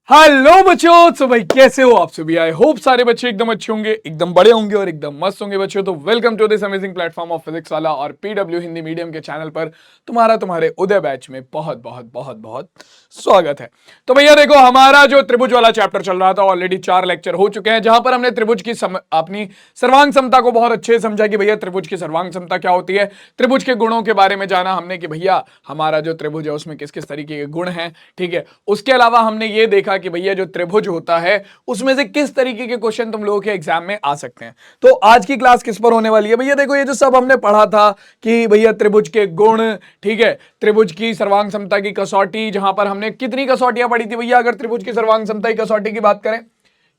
Hello बच्चों, तो भाई कैसे हो आप सभी। आई होप सारे बच्चे एकदम अच्छे होंगे, एकदम बड़े होंगे और एकदम मस्त होंगे बच्चों। तो welcome to this amazing platform of physics वाला और पीडब्ल्यू हिंदी मीडियम के चैनल पर तुम्हारे उदय बैच में बहुत बहुत बहुत बहुत स्वागत है। तो भैया देखो, हमारा जो त्रिभुज वाला चैप्टर चल रहा था ऑलरेडी 4 लेक्चर हो चुके हैं, जहां पर हमने त्रिभुज की अपनी सर्वांग समता को बहुत अच्छे से समझा कि भैया त्रिभुज की सर्वांग समता क्या होती है, त्रिभुज के गुणों के बारे में जाना हमने कि भैया हमारा जो त्रिभुज है उसमें किस किस तरीके के गुण हैं। ठीक है, उसके अलावा हमने ये देखा कि भैया जो त्रिभुज होता है उसमें से किस तरीके के क्वेश्चन तुम लोगों के एग्जाम में आ सकते हैं। तो आज की क्लास किस पर होने वाली है भैया, देखो ये जो सब हमने पढ़ा था कि भैया त्रिभुज के गुण, ठीक है, त्रिभुज की सर्वांग समता की कसौटी, जहां पर हमने कितनी कसौटियां पढ़ी थी भैया, अगर त्रिभुज की सर्वांग समता की कसौटी की बात करें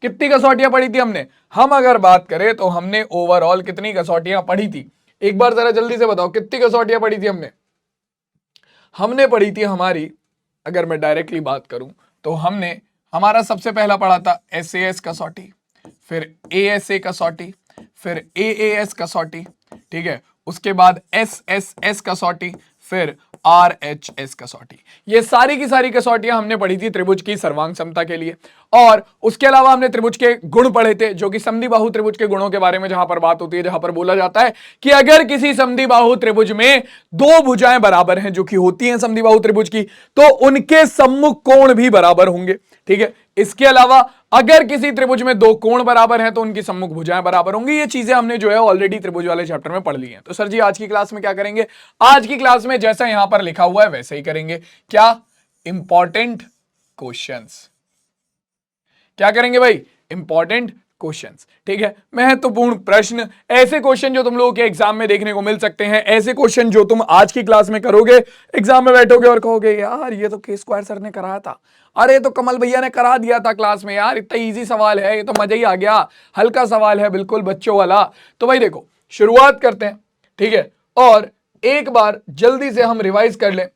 कितनी कसौटियां पढ़ी थी हमने, हम अगर बात करें तो हमने ओवरऑल कितनी कसौटियां पढ़ी थी, एक बार जरा जल्दी से बताओ कितनी कसौटियां पढ़ी थी हमने। हमने पढ़ी थी हमारी, अगर मैं डायरेक्टली बात करूं तो हमने हमारा सबसे पहला पढ़ा था एसएएस कसौटी, फिर एएसए कसौटी, फिर एएएस कसौटी, ठीक है, उसके बाद एसएसएस कसौटी, फिर आरएचएस कसौटी। ये सारी की सारी कसौटियां हमने पढ़ी थी त्रिभुज की सर्वांग समता के लिए। और उसके अलावा हमने त्रिभुज के गुण पढ़े थे, जो कि समद्विबाहु त्रिभुज के गुणों के बारे में जहां पर बात होती है, जहां पर बोला जाता है कि अगर किसी समद्विबाहु त्रिभुज में दो भुजाएं बराबर हैं, जो कि होती हैं समद्विबाहु त्रिभुज की, तो उनके सम्मुख कोण भी बराबर होंगे। ठीक है, इसके अलावा अगर किसी त्रिभुज में दो कोण बराबर हैं तो उनकी सम्मुख भुजाएं बराबर होंगी। ये चीजें हमने जो है ऑलरेडी त्रिभुज वाले चैप्टर में पढ़ ली हैं। तो सर जी आज की क्लास में क्या करेंगे, आज की क्लास में जैसा यहां पर लिखा हुआ है वैसे ही करेंगे। क्या? Important questions. क्या करेंगे भाई? Important questions. ठीक है, महत्वपूर्ण प्रश्न, ऐसे क्वेश्चन जो तुम लोगों के एग्जाम में देखने को मिल सकते हैं, ऐसे क्वेश्चन जो तुम आज की क्लास में करोगे, एग्जाम में बैठोगे और कहोगे यार ये तो के स्क्वायर सर ने कराया था, अरे तो कमल भैया ने करा दिया था क्लास में, यार इतना इजी सवाल है, ये तो मजा ही आ गया, हल्का सवाल है बिल्कुल बच्चों वाला। तो भाई देखो शुरुआत करते हैं, ठीक है, और एक बार जल्दी से हम रिवाइज कर लें।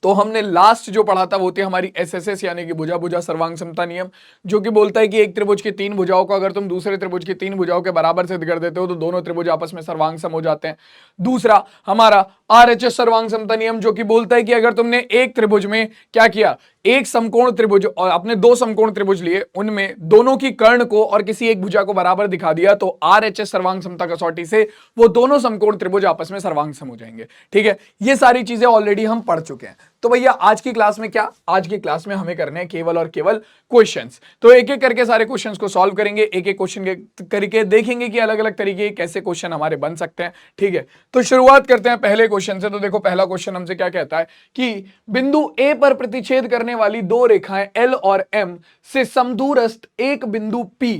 तो हमने लास्ट जो पढ़ा था वो थी हमारी एसएसएस यानी कि भुजा भुजा सर्वांग समता नियम, जो कि बोलता है कि एक त्रिभुज की तीन भुजाओं को अगर तुम दूसरे त्रिभुज की तीन भुजाओं के बराबर सिद्ध कर देते हो तो दोनों त्रिभुज आपस में सर्वांग सम हो जाते हैं। दूसरा हमारा आरएचएस सर्वांग समता नियम, जो कि बोलता है कि अगर तुमने एक त्रिभुज में क्या किया, एक समकोण त्रिभुज और अपने दो समकोण त्रिभुज लिए, उनमें दोनों की कर्ण को और किसी एक भुजा को बराबर दिखा दिया तो आरएचएस सर्वांग समता कसौटी से वो दोनों समकोण त्रिभुज आपस में सर्वांग सम हो जाएंगे। ठीक है, ये सारी चीजें ऑलरेडी हम पढ़ चुके हैं। तो भैया आज की क्लास में क्या, आज की क्लास में हमें करने हैं केवल और केवल क्वेश्चंस। तो एक एक करके सारे क्वेश्चंस को सॉल्व करेंगे, एक एक क्वेश्चन के करके देखेंगे कि अलग अलग तरीके के कैसे क्वेश्चन हमारे बन सकते हैं। ठीक है, तो शुरुआत करते हैं पहले क्वेश्चन से। तो देखो पहला क्वेश्चन हमसे क्या कहता है कि बिंदु ए पर प्रतिच्छेद करने वाली दो रेखाएं एल और एम से समदूरस्थ एक बिंदु पी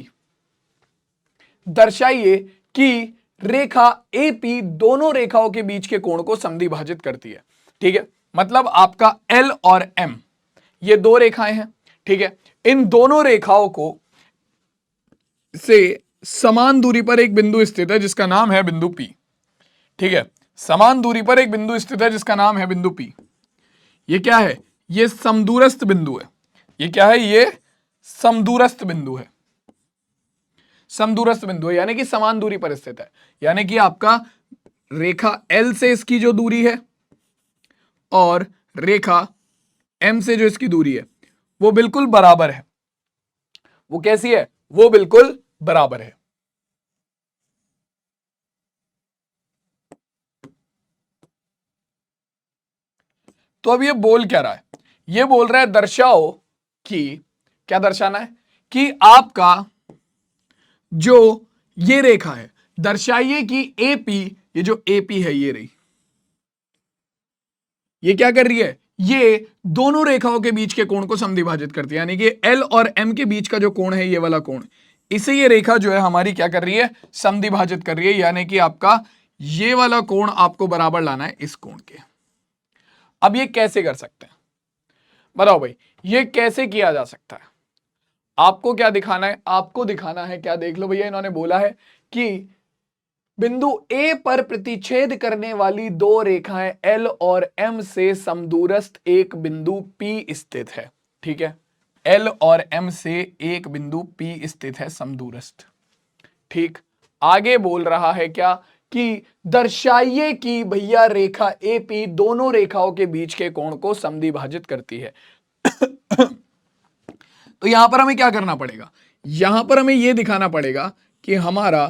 दर्शाइए कि रेखा एपी दोनों रेखाओं के बीच के कोण को समद्विभाजित करती है। ठीक है, मतलब आपका एल और एम ये दो रेखाएं हैं। ठीक है, इन दोनों रेखाओं को से समान दूरी पर एक बिंदु स्थित है जिसका नाम है बिंदु पी। ठीक है, समान दूरी पर एक बिंदु स्थित है जिसका नाम है बिंदु पी। ये क्या है? ये समदूरस्थ बिंदु है। ये क्या है? ये समदूरस्थ बिंदु है। समदूरस्थ बिंदु है यानी कि समान दूरी पर स्थित है, यानी कि आपका रेखा एल से इसकी जो दूरी है और रेखा एम से जो इसकी दूरी है वो बिल्कुल बराबर है। वो कैसी है? वो बिल्कुल बराबर है। तो अब ये बोल क्या रहा है? ये बोल रहा है दर्शाओ कि, क्या दर्शाना है कि आपका जो ये रेखा है, दर्शाइए कि एपी, ये जो एपी है ये रही, ये क्या कर रही है? ये दोनों रेखाओं के बीच के कोण को समद्विभाजित करती है, यानी कि एल और एम के बीच का जो कोण है ये वाला कोण, इसे ये रेखा जो है हमारी क्या कर रही है? समद्विभाजित कर रही है, यानी कि आपका ये वाला कोण आपको बराबर लाना है इस कोण के। अब ये कैसे कर सकते हैं बताओ भाई, ये कैसे किया जा सकता है? आपको क्या दिखाना है? आपको दिखाना है क्या, देख लो भैया, इन्होंने बोला है कि बिंदु ए पर प्रतिच्छेद करने वाली दो रेखाएं एल और एम से समदूरस्थ एक बिंदु पी स्थित है। ठीक है, एल और एम से एक बिंदु पी स्थित है समदूरस्थ। ठीक, आगे बोल रहा है क्या कि दर्शाइए कि भैया रेखा एपी दोनों रेखाओं के बीच के कोण को समद्विभाजित करती है। तो यहां पर हमें क्या करना पड़ेगा, यहां पर हमें यह दिखाना पड़ेगा कि हमारा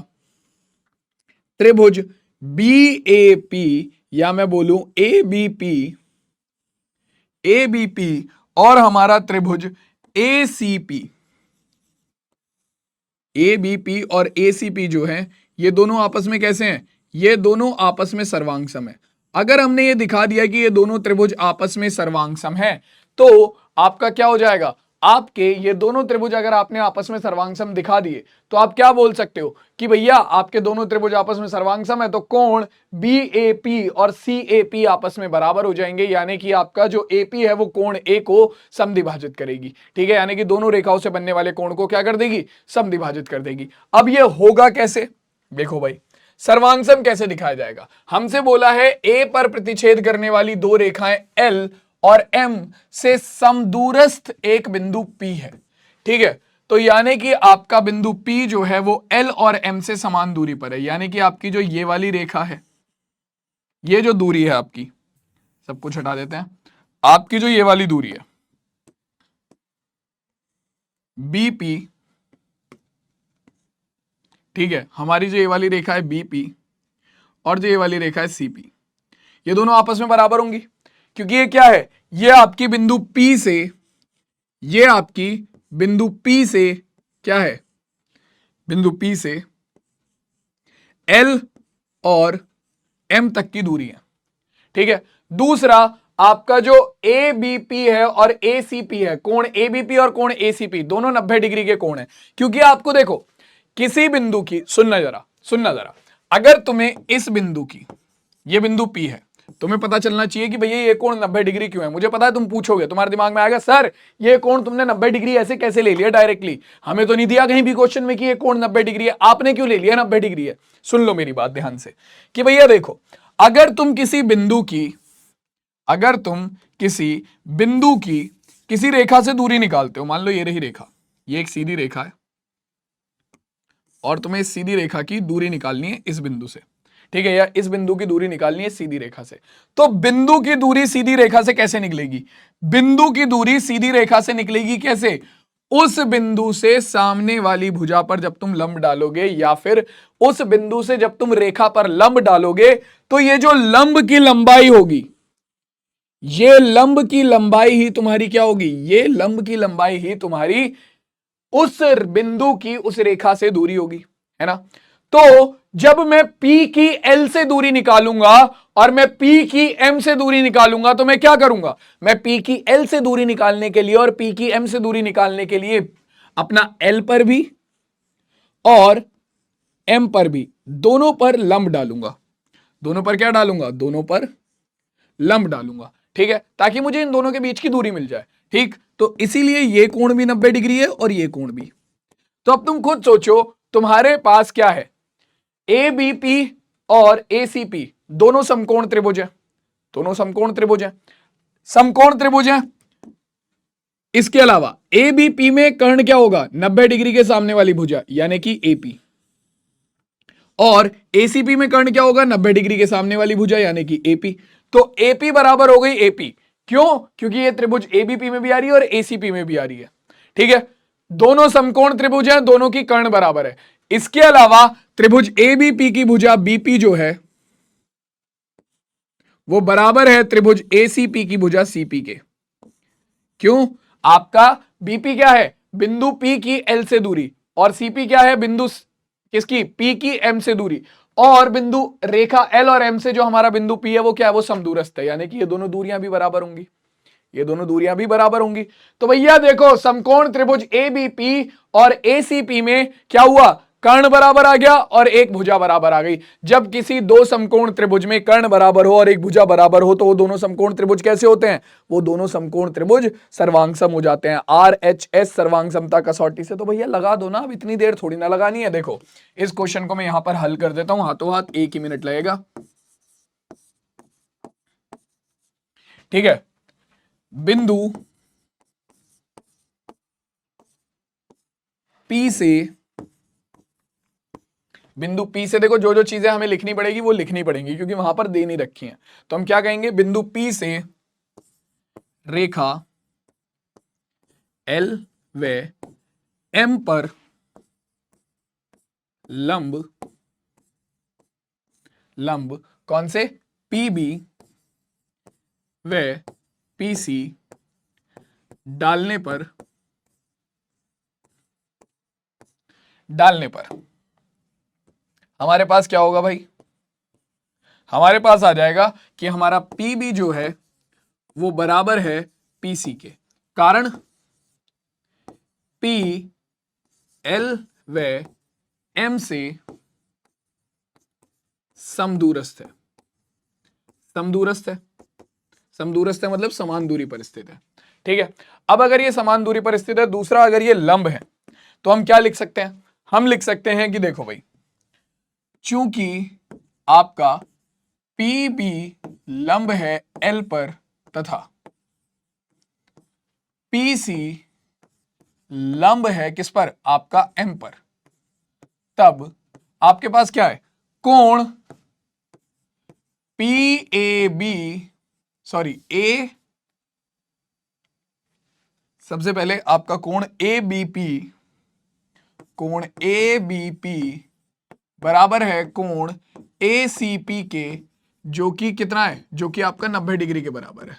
त्रिभुज BAP या मैं बोलूं ABP और हमारा त्रिभुज ABP और ACP जो है ये दोनों आपस में कैसे हैं, ये दोनों आपस में सर्वांगसम है। अगर हमने ये दिखा दिया कि ये दोनों त्रिभुज आपस में सर्वांगसम है तो आपका क्या हो जाएगा, आपके ये दोनों त्रिभुज अगर आपने आपस में सर्वांगसम दिखा दिए तो आप क्या बोल सकते हो कि भैया आपके दोनों त्रिभुज आपस में सर्वांगसम है तो कोण BAP और CAP आपस में बराबर हो जाएंगे, यानी कि आपका जो AP है वो कोण A को समद्विभाजित करेगी। ठीक है, यानी कि दोनों रेखाओं से बनने वाले कोण को क्या कर देगी, समद्विभाजित कर देगी। अब ये होगा कैसे, देखो भाई सर्वांगसम कैसे दिखाया जाएगा, हमसे बोला है A पर प्रतिच्छेद करने वाली दो रेखाएं L और M से समदूरस्थ एक बिंदु P है। ठीक है, तो यानी कि आपका बिंदु P जो है वो L और M से समान दूरी पर है, यानी कि आपकी जो ये वाली रेखा है, ये जो दूरी है आपकी, सब कुछ हटा देते हैं, आपकी जो ये वाली दूरी है BP, ठीक है, हमारी जो ये वाली रेखा है BP और जो ये वाली रेखा है CP, ये दोनों आपस में बराबर होंगी क्योंकि ये क्या है, ये आपकी बिंदु P से, ये आपकी बिंदु P से क्या है, बिंदु P से L और M तक की दूरी है। ठीक है, दूसरा आपका जो ABP है और ACP है, कोण ABP और कोण ACP दोनों 90 डिग्री के कोण है, क्योंकि आपको देखो किसी बिंदु की, सुनना जरा, अगर तुम्हें इस बिंदु की, ये बिंदु P है, तुम्हें पता चलना चाहिए कि भैया ये कोण 90 डिग्री क्यों है। मुझे पता है तुम पूछोगे, तुम्हारे दिमाग में आएगा सर ये कोण तुमने 90 डिग्री ऐसे कैसे ले लिया डायरेक्टली, हमें तो नहीं दिया कहीं भी क्वेश्चन में कि ये कोण 90 डिग्री है, आपने क्यों ले लिया 90 डिग्री है। सुन लो मेरी बात ध्यान से कि भैया देखो, अगर तुम किसी बिंदु की किसी रेखा से दूरी निकालते हो, मान लो ये रही रेखा, ये एक सीधी रेखा है और तुम्हें इस सीधी रेखा की दूरी निकालनी है इस बिंदु से, ठीक है, या इस बिंदु की दूरी निकालनी है सीधी रेखा से, तो बिंदु की दूरी सीधी रेखा से कैसे निकलेगी, बिंदु की दूरी सीधी रेखा से निकलेगी कैसे, उस बिंदु से सामने वाली भुजा पर जब तुम लंब डालोगे या फिर उस बिंदु से जब तुम रेखा पर लंब डालोगे तो ये जो लंब की लंबाई होगी, ये लंब की लंबाई ही तुम्हारी क्या होगी, ये लंब की लंबाई ही तुम्हारी उस बिंदु की उस रेखा से दूरी होगी, है ना। तो जब मैं P की L से दूरी निकालूंगा और मैं P की M से दूरी निकालूंगा तो मैं क्या करूंगा, मैं P की L से दूरी निकालने के लिए और P की M से दूरी निकालने के लिए अपना L पर भी और M पर भी दोनों पर लंब डालूंगा, दोनों पर क्या डालूंगा, दोनों पर लंब डालूंगा, ठीक है, ताकि मुझे इन दोनों के बीच की दूरी मिल जाए। ठीक, तो इसीलिए ये कोण भी 90 डिग्री है और ये कोण भी। तो अब तुम खुद सोचो, तुम्हारे पास क्या है, ABP और ACP दोनों समकोण त्रिभुज है, दोनों समकोण त्रिभुज है, समकोण त्रिभुज है। इसके अलावा ABP में कर्ण क्या होगा, 90 डिग्री के सामने वाली भुजा यानी कि AP, और ACP में कर्ण क्या होगा, 90 डिग्री के सामने वाली भुजा यानी कि AP। तो AP बराबर हो गई AP, क्यों, क्योंकि ये त्रिभुज ABP में भी आ रही है और ACP में भी आ रही है। ठीक है, दोनों समकोण त्रिभुज हैं, दोनों की कर्ण बराबर है। इसके अलावा त्रिभुज ABP की भुजा BP जो है वो बराबर है त्रिभुज ACP की भुजा CP के। क्यों, आपका BP क्या है, बिंदु P की L से दूरी, और CP क्या है, बिंदु किसकी, P की M से दूरी, और बिंदु रेखा L और M से जो हमारा बिंदु P है वो क्या है, वो समदूरस्थ है, यानी कि ये दोनों दूरियां भी बराबर होंगी, ये दोनों दूरियां भी बराबर होंगी। तो भैया देखो समकोण त्रिभुज ABP और ACP में क्या हुआ, कर्ण बराबर आ गया और एक भुजा बराबर आ गई। जब किसी दो समकोण त्रिभुज में कर्ण बराबर हो और एक भुजा बराबर हो तो वो दोनों समकोण त्रिभुज कैसे होते हैं, वो दोनों समकोण त्रिभुज सर्वांगसम हो जाते हैं। RHS सर्वांगसमता कसौटी से। तो भैया लगा दो ना, अब इतनी देर थोड़ी ना लगानी है। देखो इस क्वेश्चन को मैं यहां पर हल कर देता हूं हाथों हाथ, 1 ही मिनट लगेगा। ठीक है, बिंदु P से देखो जो जो चीजें हमें लिखनी पड़ेगी वो लिखनी पड़ेंगी क्योंकि वहां पर दे नहीं रखी हैं। तो हम क्या कहेंगे, बिंदु P से रेखा L व एम पर लंब कौन से, पीबी व पीसी डालने पर हमारे पास क्या होगा भाई, हमारे पास आ जाएगा कि हमारा पीबी जो है वो बराबर है पीसी के। कारण पी एल व एम से समदूरस्थ है। मतलब समान दूरी पर स्थित है। ठीक है, अब अगर ये समान दूरी पर स्थित है, दूसरा अगर ये लंब है, तो हम क्या लिख सकते हैं, हम लिख सकते हैं कि देखो भाई, चूंकि आपका पी बी लंब है एल पर तथा पी सी लंब है किस पर, आपका एम पर, तब आपके पास क्या है, कोण पी ए बी ए, सबसे पहले आपका कोण ए बी पी बराबर है कोण ए सी पी के, जो कि कितना है, जो कि आपका 90 डिग्री के बराबर है।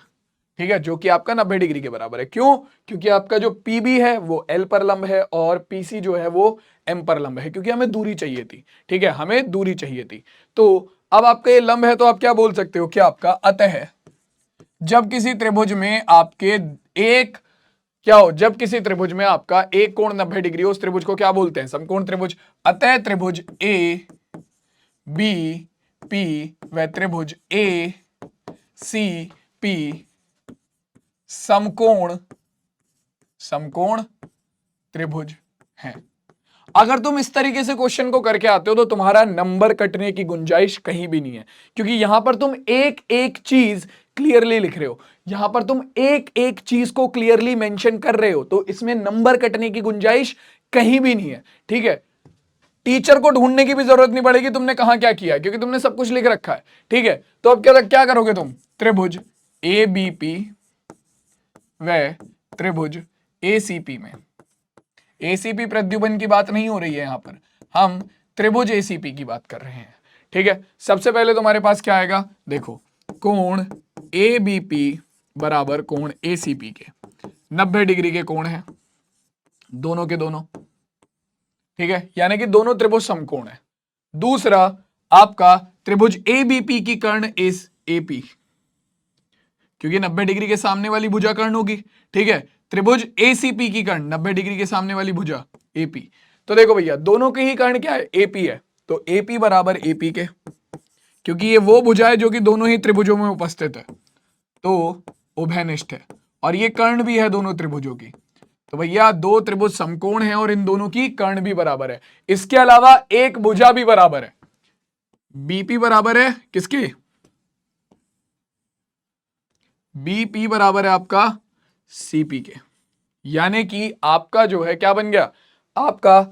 ठीक है, जो कि आपका 90 डिग्री के बराबर है। क्यों, क्योंकि आपका जो पीबी है वो एल पर लंब है और पीसी जो है वो एम पर लंब है, क्योंकि हमें दूरी चाहिए थी। ठीक है, हमें दूरी चाहिए थी। तो अब आपका ये लंब है, तो आप क्या बोल सकते हो कि आपका अतः जब किसी त्रिभुज में आपके एक क्या हो, जब किसी त्रिभुज में आपका एक कोण 90 डिग्री हो, उस त्रिभुज को क्या बोलते हैं, समकोण त्रिभुज। अतः त्रिभुज ए बी पी व त्रिभुज ए सी पी समकोण त्रिभुज हैं। अगर तुम इस तरीके से क्वेश्चन को करके आते हो तो तुम्हारा नंबर कटने की गुंजाइश कहीं भी नहीं है, क्योंकि यहां पर तुम एक एक चीज क्लियरली लिख रहे हो, यहां पर तुम एक एक चीज को क्लियरली मेंशन कर रहे हो, तो इसमें नंबर कटने की गुंजाइश कहीं भी नहीं है। ठीक है, टीचर को ढूंढने की भी जरूरत नहीं पड़ेगी तुमने कहां क्या किया है, क्योंकि तुमने सब कुछ लिख रखा है। ठीक है, तो अब क्या करोगे तुम, त्रिभुज ए बी पी व त्रिभुज एसीपी में, एसीपी प्रद्युमन की बात नहीं हो रही है, यहां पर हम त्रिभुज एसीपी की बात कर रहे हैं। ठीक है, सबसे पहले तुम्हारे पास क्या आएगा, देखो कोण ए बी पी बराबर कोण एसीपी के 90 डिग्री के कोण है, दोनों के दोनों। ठीक है, यानी कि दोनों त्रिभुज समकोण है। दूसरा आपका त्रिभुज एबीपी की कर्ण इस एपी, क्योंकि 90 डिग्री के सामने वाली भुजा कर्ण होगी। ठीक है, त्रिभुज एसीपी की कर्ण 90 डिग्री के सामने वाली भुजा एपी। तो देखो भैया, दोनों के ही कर्ण क्या है, एपी है, तो एपी बराबर एपी के, क्योंकि ये वो भुजा है जो कि दोनों ही त्रिभुजों में उपस्थित है, तो उभयनिष्ठ है, और ये कर्ण भी है दोनों त्रिभुजों की। तो भैया दो त्रिभुज समकोण हैं और इन दोनों की कर्ण भी बराबर है। इसके अलावा एक भुजा भी बराबर है, बीपी बराबर है किसके, बीपी बराबर है आपका सीपी के, यानी कि आपका जो है क्या बन गया, आपका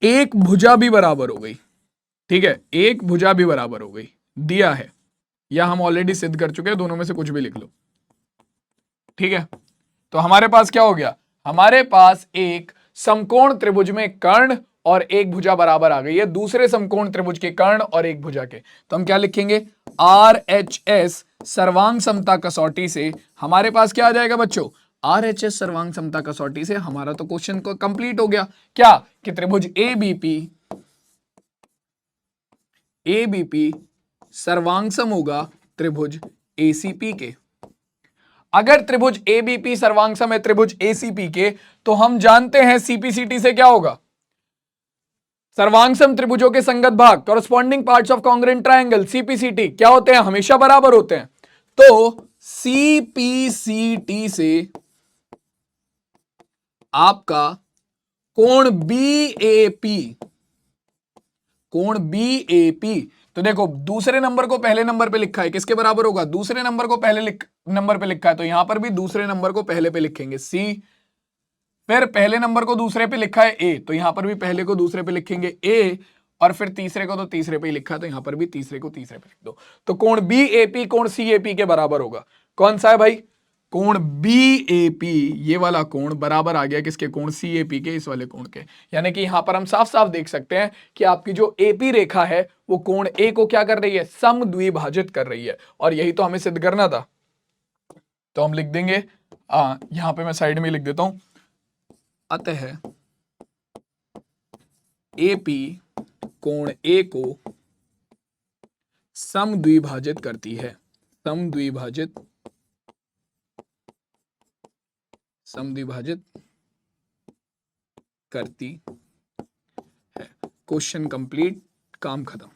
एक भुजा भी बराबर हो गई। ठीक है, एक भुजा भी बराबर हो गई, दिया है, या हम ऑलरेडी सिद्ध कर चुके हैं, दोनों में से कुछ भी लिख लो। ठीक है, तो हमारे पास क्या हो गया, हमारे पास एक समकोण त्रिभुज में कर्ण और एक भुजा बराबर आ गई है, दूसरे समकोण त्रिभुज के कर्ण और एक भुजा के। तो हम क्या लिखेंगे, RHS सर्वांग समता कसौटी से हमारे पास क्या आ जाएगा बच्चों, RHS सर्वांग समता कसौटी से हमारा तो क्वेश्चन को कंप्लीट हो गया। क्या कि त्रिभुज ABP सर्वांगसम होगा त्रिभुज ACP के। अगर त्रिभुज ABP सर्वांगसम है त्रिभुज ACP के, तो हम जानते हैं CPCT से क्या होगा, सर्वांगसम त्रिभुजों के संगत भाग corresponding parts of congruent triangle CPCT क्या होते हैं, हमेशा बराबर होते हैं। तो CPCT से आपका कोण BAP, तो देखो दूसरे नंबर को पहले नंबर पे लिखा है, किसके बराबर होगा, दूसरे नंबर को पहले नंबर पे लिखा है, तो यहां पर भी दूसरे नंबर को पहले पे लिखेंगे C, फिर पहले नंबर को दूसरे पे लिखा है A, तो यहां पर भी पहले को दूसरे पे लिखेंगे A, और फिर तीसरे को तो तीसरे पे ही लिखा है, तो यहां पर भी तीसरे को तीसरे पे लिख दो। तो कोण BAP कोण CAP के बराबर होगा। कौन सा है भाई, कोण BAP, ये वाला कोण बराबर आ गया किसके, कोण CAP के, इस वाले कोण के। यानी कि यहां पर हम साफ साफ देख सकते हैं कि आपकी जो AP रेखा है वो कोण A को क्या कर रही है, समद्विभाजित कर रही है, और यही तो हमें सिद्ध करना था। तो हम लिख देंगे, यहां पे मैं साइड में लिख देता हूं, अतः AP कोण A को समद्विभाजित करती है, समद्विभाजित करती है। क्वेश्चन कंप्लीट, काम खत्म,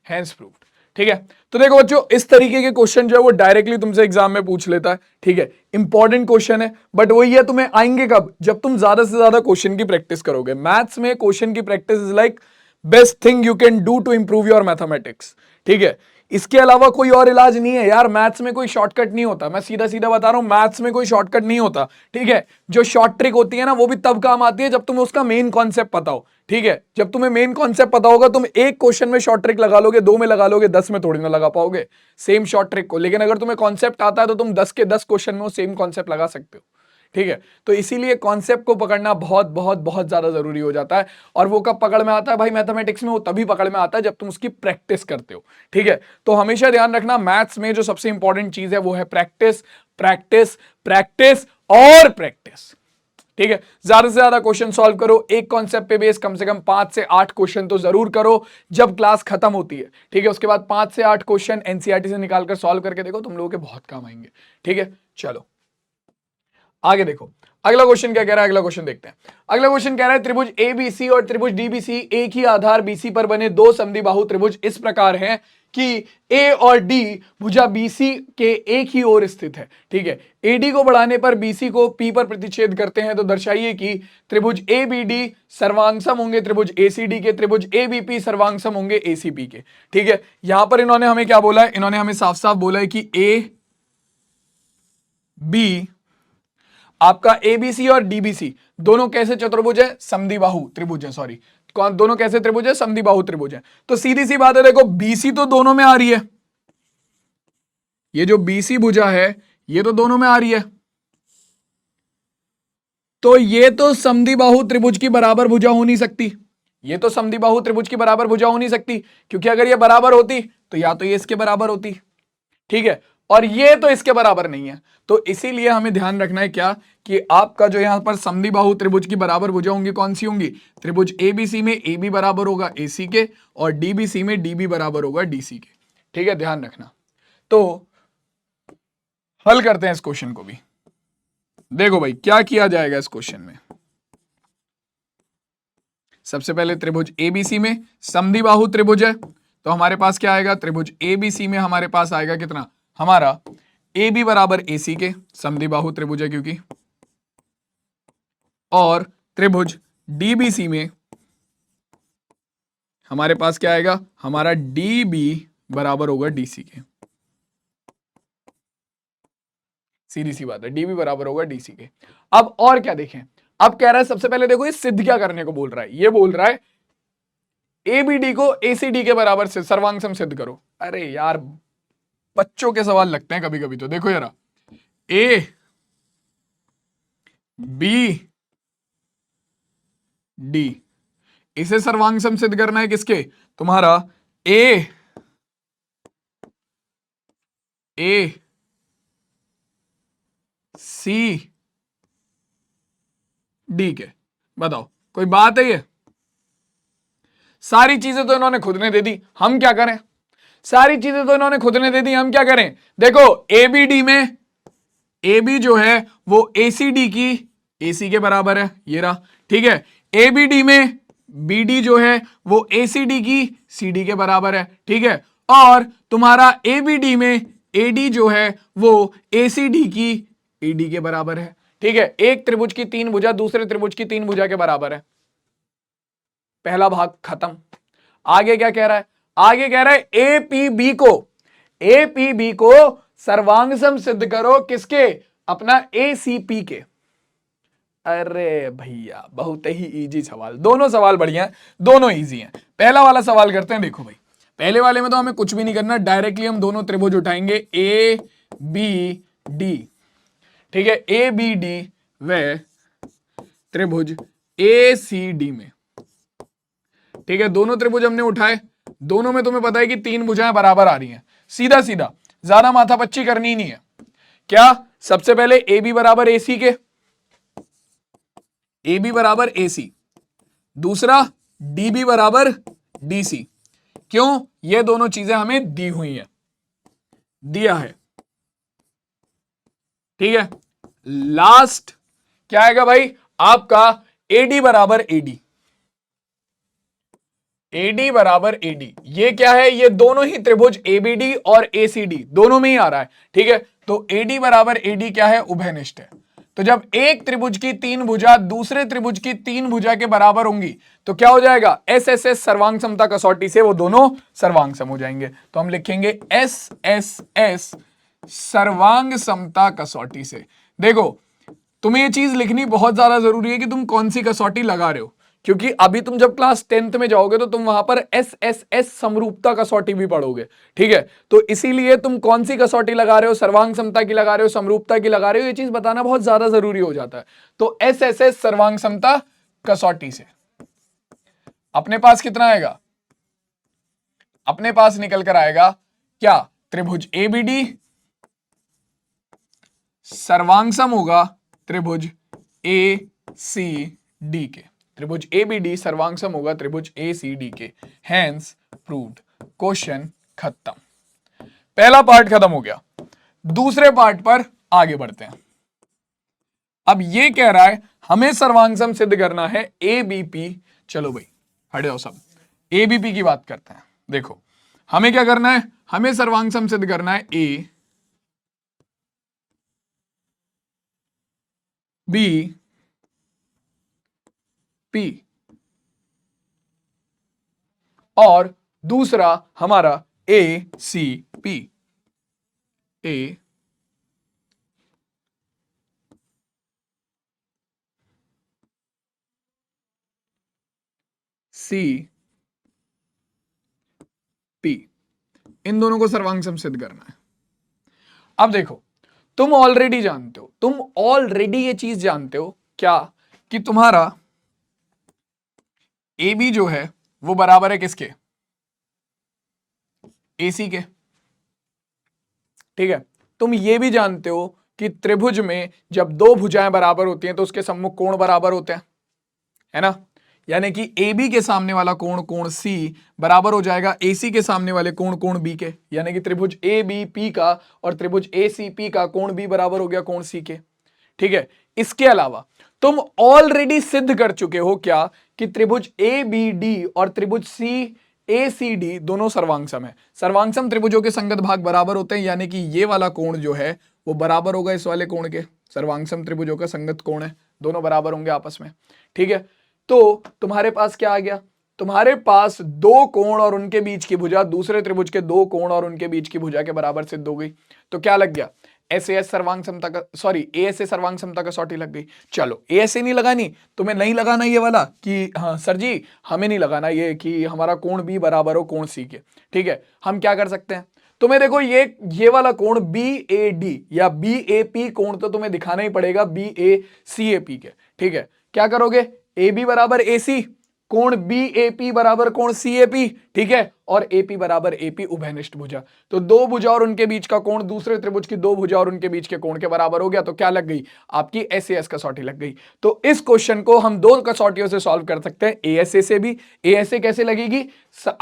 हैंस प्रूव्ड। ठीक है, तो देखो बच्चों, इस तरीके के क्वेश्चन जो है वो डायरेक्टली तुमसे एग्जाम में पूछ लेता है। ठीक है, इंपॉर्टेंट क्वेश्चन है, बट वही है, तुम्हें आएंगे कब, जब तुम ज्यादा से ज्यादा क्वेश्चन की प्रैक्टिस करोगे। मैथ्स में क्वेश्चन की practice is like best thing you can do to improve your mathematics. ठीक है, इसके अलावा कोई और इलाज नहीं है यार, मैथ्स में कोई शॉर्टकट नहीं होता, मैं सीधा सीधा बता रहा हूं, मैथ्स में कोई शॉर्टकट नहीं होता। ठीक है, जो शॉर्ट ट्रिक होती है ना, वो भी तब काम आती है जब तुम्हें उसका मेन कॉन्सेप्ट पता हो। ठीक है, जब तुम्हें मेन कॉन्सेप्ट पता होगा, तुम एक क्वेश्चन में शॉर्ट ट्रिक लगा लोगे, 2 में लगा लोगे, 10 में थोड़ी ना लगा पाओगे सेम शॉर्ट ट्रिक को। लेकिन अगर तुम्हें कॉन्सेप्ट आता है तो तुम 10 के 10 क्वेश्चन में वो सेम कॉन्सेप्ट लगा सकते हो। ठीक है, तो इसीलिए कॉन्सेप्ट को पकड़ना बहुत बहुत बहुत ज्यादा जरूरी हो जाता है। और वो कब पकड़ में आता है भाई मैथमेटिक्स में, वो तभी पकड़ में आता है जब तुम उसकी प्रैक्टिस करते हो। ठीक है, तो हमेशा ध्यान रखना, मैथ्स में जो सबसे इंपॉर्टेंट चीज है वो है प्रैक्टिस, प्रैक्टिस, प्रैक्टिस और प्रैक्टिस। ठीक है, ज्यादा से ज्यादा क्वेश्चन सॉल्व करो, एक कॉन्सेप्ट पे बेस कम से कम 5 से 8 क्वेश्चन तो जरूर करो जब क्लास खत्म होती है। ठीक है, उसके बाद 5 से 8 क्वेश्चन एनसीईआरटी से निकालकर सॉल्व करके देखो, तुम लोगों के बहुत काम आएंगे। ठीक है, चलो आगे देखो, अगला क्वेश्चन क्या कह रहा है, अगला क्वेश्चन देखते हैं। अगला क्वेश्चन कह रहा है, त्रिभुज ABC और त्रिभुज DBC एक ही आधार BC पर बने दो समद्विबाहु त्रिभुज इस प्रकार हैं कि A और D भुजा BC के एक ही ओर स्थित है। ठीक है, AD को बढ़ाने पर BC को P पर प्रतिच्छेद करते हैं, तो दर्शाइए कि त्रिभुज ABD सर्वांगसम होंगे त्रिभुज ACD के, त्रिभुज ABP सर्वांगसम होंगे ACP के। ठीक है, यहां पर इन्होंने हमें क्या बोला है, इन्होंने हमें साफ साफ बोला है कि AB आपका ABC और DBC दोनों कैसे चतुर्भुज है, समद्विबाहु त्रिभुज है, सॉरी, कौन दोनों कैसे त्रिभुज है, समद्विबाहु त्रिभुज है। तो सीधी सी बात है, देखो BC तो दोनों में आ रही है, ये जो BC भुजा है ये तो दोनों में आ रही है, तो ये तो समद्विबाहु त्रिभुज की बराबर भुजा हो नहीं सकती, ये तो समद्विबाहु त्रिभुज की बराबर भुजा हो नहीं सकती, क्योंकि अगर ये बराबर होती तो या तो ये इसके बराबर होती। ठीक है, और ये तो इसके बराबर नहीं है, तो इसीलिए हमें ध्यान रखना है क्या, कि आपका जो यहां पर समद्विबाहु त्रिभुज की बराबर भुजा होंगी कौन सी होंगी, त्रिभुज ABC में AB बराबर होगा AC के, और DBC में DB बराबर होगा DC के। ठीक है, ध्यान रखना। तो हल करते हैं इस क्वेश्चन को भी। देखो भाई क्या किया जाएगा इस क्वेश्चन में। सबसे पहले त्रिभुज ABC में समद्विबाहु त्रिभुज है, तो हमारे पास क्या आएगा, त्रिभुज ABC में हमारे पास आएगा कितना, हमारा AB बराबर AC के, समद्विबाहु त्रिभुज है क्योंकि, और त्रिभुज DBC में हमारे पास क्या आएगा, हमारा DB बराबर होगा DC के। सीधी सी बात है, DB बराबर होगा DC के। अब और क्या देखें, अब कह रहा है सबसे पहले देखो ये सिद्ध क्या करने को बोल रहा है, ये बोल रहा है ABD को ACD के बराबर से सर्वांगसम सिद्ध करो। अरे यार बच्चों के सवाल लगते हैं कभी कभी, तो देखो यार A B D इसे सर्वांगसम सिद्ध करना है किसके, तुम्हारा A C D के। बताओ कोई बात है ये, सारी चीजें तो इन्होंने खुद ने दे दी, हम क्या करें, सारी चीजें तो इन्होंने खुद ने दे दी, हम क्या करें। देखो ABD में AB जो है वो ACD की AC के बराबर है, ये रहा। ठीक है, ABD में BD जो है वो ACD की CD के बराबर है। ठीक है, और तुम्हारा ABD में AD जो है वो ACD की AD के बराबर है। ठीक है, एक त्रिभुज की 3 भुजा दूसरे त्रिभुज की 3 भुजा के बराबर है, पहला भाग खत्म। आगे क्या कह रहा है, आगे कह रहा है APB को सर्वांगसम सिद्ध करो किसके, अपना ACP के। अरे भैया बहुत ही इजी सवाल, दोनों सवाल बढ़िया हैं, दोनों इजी हैं। पहला वाला सवाल करते हैं। देखो भाई पहले वाले में तो हमें कुछ भी नहीं करना, डायरेक्टली हम दोनों त्रिभुज उठाएंगे ABD। ठीक है, ए बी डी व त्रिभुज ए सी डी में, ठीक है, दोनों त्रिभुज हमने उठाए, दोनों में तुम्हें पता है कि तीन भुजाएं बराबर आ रही हैं, सीधा सीधा, ज्यादा माथापच्ची करनी नहीं है। क्या, सबसे पहले ए बी बराबर ए सी के, ए बी बराबर ए सी, दूसरा डी बी बराबर डी सी। क्यों, ये दोनों चीजें हमें दी हुई हैं, दिया है, ठीक है। लास्ट क्या आएगा भाई, आपका एडी बराबर एडी, एडी बराबर एडी, ये क्या है, ये दोनों ही त्रिभुज एबीडी और एसीडी दोनों में ही आ रहा है, ठीक है। तो एडी बराबर एडी क्या है, उभयनिष्ठ है। तो जब एक त्रिभुज की तीन भुजा दूसरे त्रिभुज की तीन भुजा के बराबर होंगी तो क्या हो जाएगा, एस एस एस सर्वांग समता कसौटी से वो दोनों सर्वांग सम हो जाएंगे। तो हम लिखेंगे एस एस एस सर्वांग समता कसौटी से। देखो, तुम्हें ये चीज लिखनी बहुत ज्यादा जरूरी है कि तुम कौन सी कसौटी लगा रहे हो, क्योंकि अभी तुम जब क्लास 10th में जाओगे तो तुम वहां पर एस एस एस समरूपता कसौटी भी पढ़ोगे, ठीक है। तो इसीलिए तुम कौन सी कसौटी लगा रहे हो, सर्वांग समता की लगा रहे हो, समरूपता की लगा रहे हो, ये चीज बताना बहुत ज्यादा जरूरी हो जाता है। तो एस एस एस सर्वांग समता कसौटी से अपने पास कितना आएगा, अपने पास निकल कर आएगा क्या, त्रिभुज एबीडी सर्वांग सम होगा त्रिभुज ए सी डी के, त्रिभुज एबीडी सर्वांग सम होगा त्रिभुज ए सी डी के। हैंस प्रूव्ड, क्वेश्चन खत्म। पहला पार्ट खत्म हो गया, दूसरे पार्ट पर आगे बढ़ते हैं। अब ये कह रहा है हमें सर्वांग सम सिद्ध करना है एबीपी। चलो भाई हट जाओ सब, एबीपी की बात करते हैं। देखो हमें क्या करना है, हमें सर्वांग सम सिद्ध करना है ए बी पी, और दूसरा हमारा ए सी पी, ए सी पी, इन दोनों को सर्वांग सम सिद्ध करना है। अब देखो, तुम ऑलरेडी जानते हो, तुम ऑलरेडी ये चीज जानते हो क्या, कि तुम्हारा ए बी जो है वो बराबर है किसके, एसी के, ठीक है। तुम ये भी जानते हो कि त्रिभुज में जब दो भुजाएं बराबर होती हैं तो उसके सम्मुख कोण बराबर होते हैं, है ना। यानी कि ए बी के सामने वाला कोण, कोण सी बराबर हो जाएगा एसी के सामने वाले कोण, कोण बी के। यानी कि त्रिभुज ए बी पी का और त्रिभुज ए सी पी का कोण बी बराबर हो गया कोण सी के, ठीक है। इसके अलावा तुम ऑलरेडी सिद्ध कर चुके हो क्या, कि त्रिभुज ए बी डी और त्रिभुज सी ए सी डी दोनों सर्वांग सम है। सर्वांग सम त्रिभुजों के संगत भाग बराबर होते हैं, यानी कि ये वाला कोण जो है वो बराबर होगा इस वाले कोण के। सर्वांग सम त्रिभुजों का संगत कोण है, दोनों बराबर होंगे आपस में, ठीक है। तो तुम्हारे पास क्या आ गया, तुम्हारे पास दो कोण और उनके बीच की भुजा दूसरे त्रिभुज के दो कोण और उनके बीच की भुजा के बराबर सिद्ध हो गई। तो क्या लग गया, एस सर्वांग समता का, सॉरी ए सर्वांग समता कसौटी लग गई। चलो ए नहीं लगानी, तुम्हें नहीं लगाना ये वाला कि हाँ सर जी हमें नहीं लगाना ये कि हमारा कोण बी बराबर हो कोण सी के, ठीक है। हम क्या कर सकते हैं, तुम्हें देखो ये वाला कोण बी ए डी या बी ए पी कोण तो तुम्हें दिखाना ही पड़ेगा B A C A P के, ठीक है। क्या करोगे, ए बी बराबर ए सी, कोण बी ए पी बराबर कोण सी ए पी, ठीक है, और ए पी बराबर ए पी उभयनिष्ठ भुजा। तो दो भुजा और उनके बीच का कोण दूसरे त्रिभुज की दो भुजा और उनके बीच के कोण के बराबर हो गया। तो क्या लग गई, आपकी एस एस कसौटी लग गई। तो इस क्वेश्चन को हम दो कसौटियों से सॉल्व कर सकते हैं, ए से भी। ए कैसे लगेगी,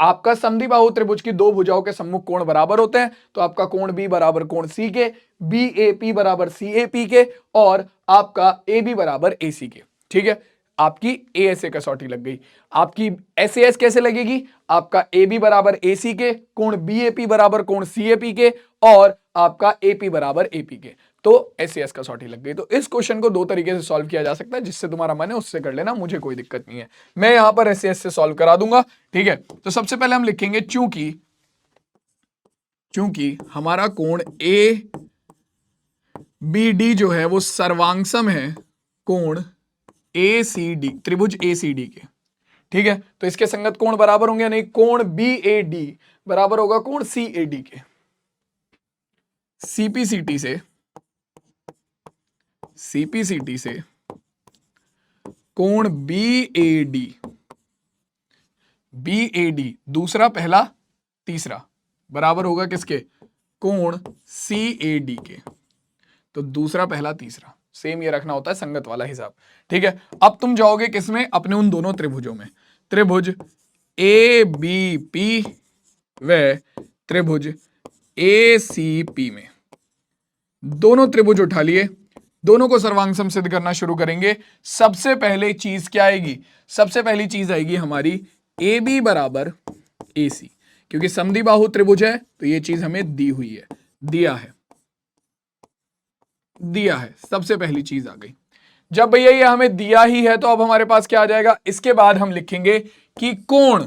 आपका समद्विबाहु त्रिभुज की दो भुजाओं के सम्मुख कोण बराबर होते हैं, तो आपका कोण बी बराबर कोण सी के, बी ए पी बराबर सी ए पी के, और आपका ए बी बराबर ए सी के, ठीक है। आपकी ए कसौटी लग गई। आपकी एस कैसे लगेगी, आपका ए बी बराबर ए सी के, कोण बी ए पी बराबर कोण सी ए पी के, और आपका ए पी बराबर ए पी के। तो एस कसौटी लग गई। तो इस क्वेश्चन को दो तरीके से सॉल्व किया जा सकता है, जिससे तुम्हारा मन है उससे कर लेना, मुझे कोई दिक्कत नहीं है, मैं यहां पर एस से सॉल्व करा दूंगा, ठीक है। तो सबसे पहले हम लिखेंगे चूंकि हमारा कोण ए बी डी जो है वो सर्वांग सम है कोण ए सी डी, त्रिभुज ए सी डी के, ठीक है। तो इसके संगत कोण बराबर होंगे, यानी कोण बी ए डी बराबर होगा कोण सी ए डी के। सीपीसीटी से सीपीसीटी से कोण बीएडी, बीएडी दूसरा पहला तीसरा बराबर होगा किसके, कोण सीएडी के। तो दूसरा पहला तीसरा सेम ये रखना होता है, संगत वाला हिसाब। ठीक है, अब तुम जाओगे किसमें, अपने उन दोनों त्रिभुजों में, त्रिभुज ए बी पी व त्रिभुज ए सी पी में। दोनों त्रिभुज उठा लिए, दोनों को सर्वांग सम सिद्ध करना शुरू करेंगे। सबसे पहले चीज क्या आएगी, सबसे पहली चीज आएगी हमारी ए बी बराबर ए सी, क्योंकि समद्विबाहु त्रिभुज है तो ये चीज हमें दी हुई है, दिया है, दिया है। सबसे पहली चीज आ गई। जब भैया ये हमें दिया ही है तो अब हमारे पास क्या आ जाएगा, इसके बाद हम लिखेंगे कि कोण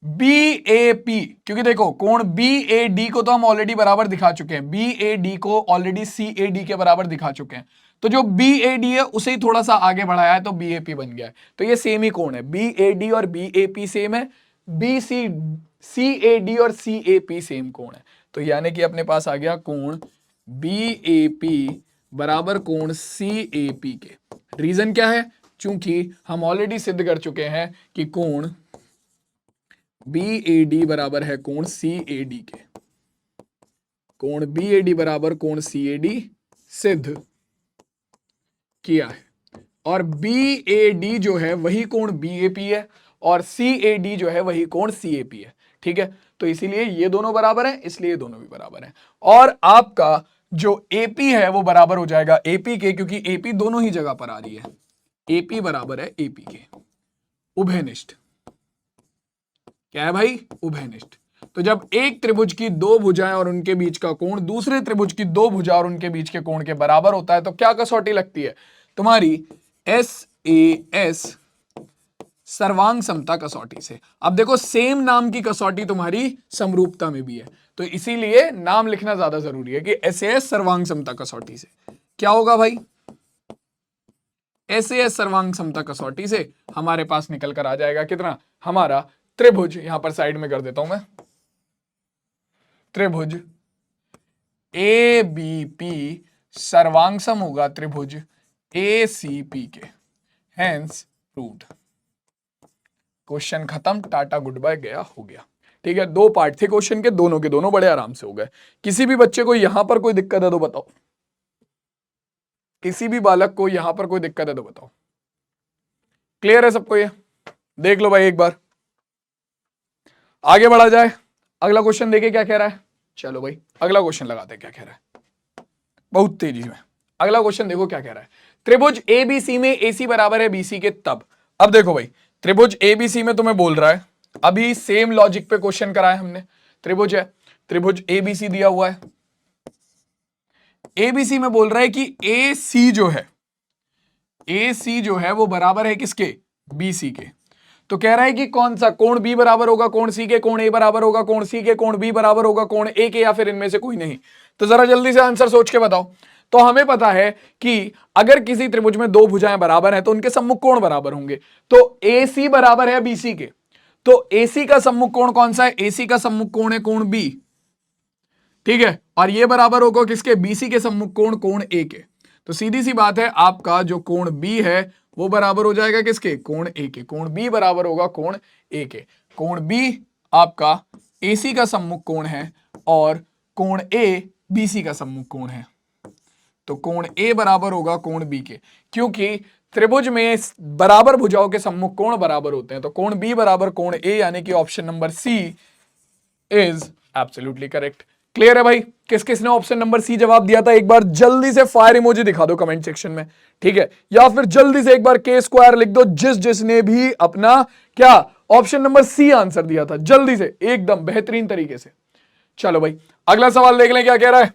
BAP, क्योंकि देखो कोण BAD को तो हम ऑलरेडी बराबर दिखा चुके हैं, BAD को ऑलरेडी CAD के बराबर दिखा चुके हैं, तो जो BAD है उसे ही थोड़ा सा आगे बढ़ाया है तो BAP बन गया है। तो ये सेम ही कोण है, BAD और BAP सेम है, CAD और CAP सेम कोण है। तो यानी कि अपने पास आ गया कोण BAP बराबर कोण CAP के। रीजन क्या है, चूंकि हम ऑलरेडी सिद्ध कर चुके हैं कि कोण BAD बराबर है कोण CAD के, कोण BAD बराबर कोण CAD सिद्ध किया है। और BAD जो है वही कोण BAP है और CAD जो है वही कोण CAP है। ठीक है, तो इसीलिए ये दोनों बराबर हैं, इसलिए ये दोनों भी बराबर हैं। और आपका जो AP है वो बराबर हो जाएगा AP के, क्योंकि AP दोनों ही जगह पर आ रही है, AP बराबर है AP के। उभयनिष्ठ क्या है भाई, उभयनिष्ठ। तो जब एक त्रिभुज की दो भुजाएं और उनके बीच का कोण दूसरे त्रिभुज की दो भुजा और उनके बीच के कोण के बराबर होता है तो क्या कसौटी लगती है, तुम्हारी SAS सर्वांग समता कसौटी से। अब देखो सेम नाम की कसौटी तुम्हारी समरूपता में भी है, तो इसीलिए नाम लिखना ज्यादा जरूरी है कि SAS सर्वांग समता कसौटी से क्या होगा भाई, SAS सर्वांग समता कसौटी से हमारे पास निकल कर आ जाएगा कितना, हमारा त्रिभुज, यहां पर साइड में कर देता हूं मैं, त्रिभुज ABP सर्वांग सम होगा त्रिभुज ACP के। Hence proved. क्वेश्चन खत्म, टाटा गुड बाय, गया हो गया। ठीक है, दो पार्ट थे क्वेश्चन के दोनों बड़े आराम से हो गए। किसी भी बच्चे को यहां पर कोई दिक्कत है तो बताओ, किसी भी बालक को यहां पर कोई दिक्कत है तो बताओ। क्लियर है सबको, ये देख लो भाई एक बार, आगे बढ़ा जाए। अगला क्वेश्चन देखे क्या कह रहा है, चलो भाई अगला क्वेश्चन लगाते हैं क्या कह रहा है, बहुत तेजी में। अगला क्वेश्चन देखो क्या कह रहा है, त्रिभुज ABC में AC बराबर है BC के तब। अब देखो भाई त्रिभुज ABC में तुम्हें बोल रहा है, अभी सेम लॉजिक पे क्वेश्चन कराया हमने, त्रिभुज है, त्रिभुज ABC दिया हुआ है, ABC में बोल रहा है कि AC जो है वो बराबर है किसके, BC के। तो कह रहा है कि कौन सा कोण B बराबर होगा कोण C के, कोण A बराबर होगा कोण C के, कोण B बराबर होगा कोण A के, या फिर इनमें से कोई नहीं। तो जरा जल्दी से आंसर सोच के बताओ। तो हमें पता है कि अगर किसी त्रिभुज में दो भुजाएं बराबर हैं तो उनके सम्मुख कोण बराबर होंगे। तो AC बराबर है BC के, तो AC का सम्मुख कोण कौन सा है, AC का सम्मुख कोण है कोण B। ठीक है, और ये बराबर होगा किसके, BC के सम्मुख कोण कोण A के। तो सीधी सी बात है, आपका जो कोण B है वो बराबर हो जाएगा किसके, कोण A के। कोण B बराबर होगा कोण A के। कोण B आपका AC का सम्मुख कोण है और कोण A BC का सम्मुख कोण है। तो कोण A बराबर होगा कोण B के, क्योंकि त्रिभुज में बराबर भुजाओं के सम्मुख कोण बराबर होते हैं। तो कोण B बराबर कोण A, यानी कि option number C is absolutely correct. Clear है भाई, किस किस ने ऑप्शन नंबर C जवाब दिया था, एक बार जल्दी से फायर इमोजी दिखा दो कमेंट सेक्शन में। ठीक है, या फिर जल्दी से एक बार K² लिख दो जिसने भी अपना क्या ऑप्शन नंबर C आंसर दिया था, जल्दी से एकदम बेहतरीन तरीके से। चलो भाई अगला सवाल देख लें क्या कह रहा है,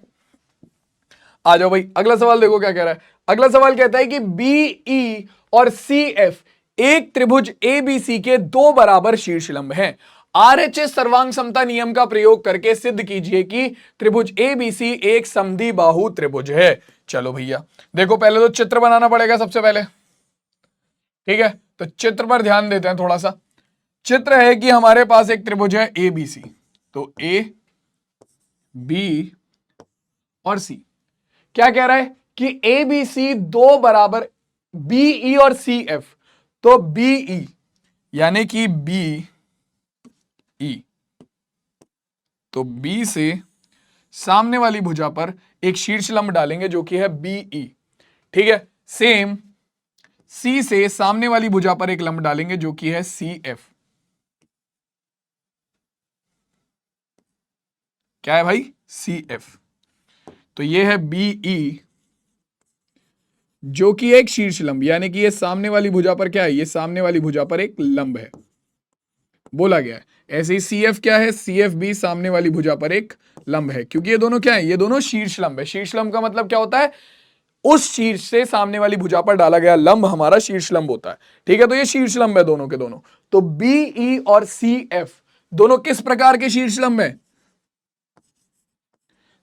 आ जाओ भाई अगला सवाल देखो क्या कह रहा है। अगला सवाल कहता है कि BE और CF एक त्रिभुज ABC के दो बराबर शीर्षलंब हैं। RHS सर्वांग समता नियम का प्रयोग करके सिद्ध कीजिए कि त्रिभुज ABC एक समद्विबाहु त्रिभुज है। चलो भैया देखो, पहले तो चित्र बनाना पड़ेगा सबसे पहले। ठीक है, तो चित्र पर ध्यान देते हैं थोड़ा सा। चित्र है कि हमारे पास एक त्रिभुज है ABC, तो A B और C। क्या कह रहा है कि ए बी सी दो बराबर बीई और सी एफ, तो बीई यानी कि बीई, तो बी से सामने वाली भुजा पर एक शीर्ष लंब डालेंगे जो कि है बीई, ठीक है। सेम सी से सामने वाली भुजा पर एक लंब डालेंगे जो कि है सी एफ। क्या है भाई? C F. तो ये है बीई जो कि एक शीर्ष लंब, यानी कि ये सामने वाली भुजा पर क्या है? ये सामने वाली भुजा पर एक लंब है, बोला गया है। ऐसे ही सी एफ क्या है? सी एफ भी सामने वाली भुजा पर एक लंब है, क्योंकि ये दोनों क्या है? ये दोनों शीर्ष लंब है। शीर्ष लंब का मतलब क्या होता है? उस शीर्ष से सामने वाली भुजा पर डाला गया लंब हमारा शीर्ष लंब होता है, ठीक है। तो ये शीर्ष लंब है दोनों के दोनों। तो बीई और सी एफ दोनों किस प्रकार के शीर्ष लंब है?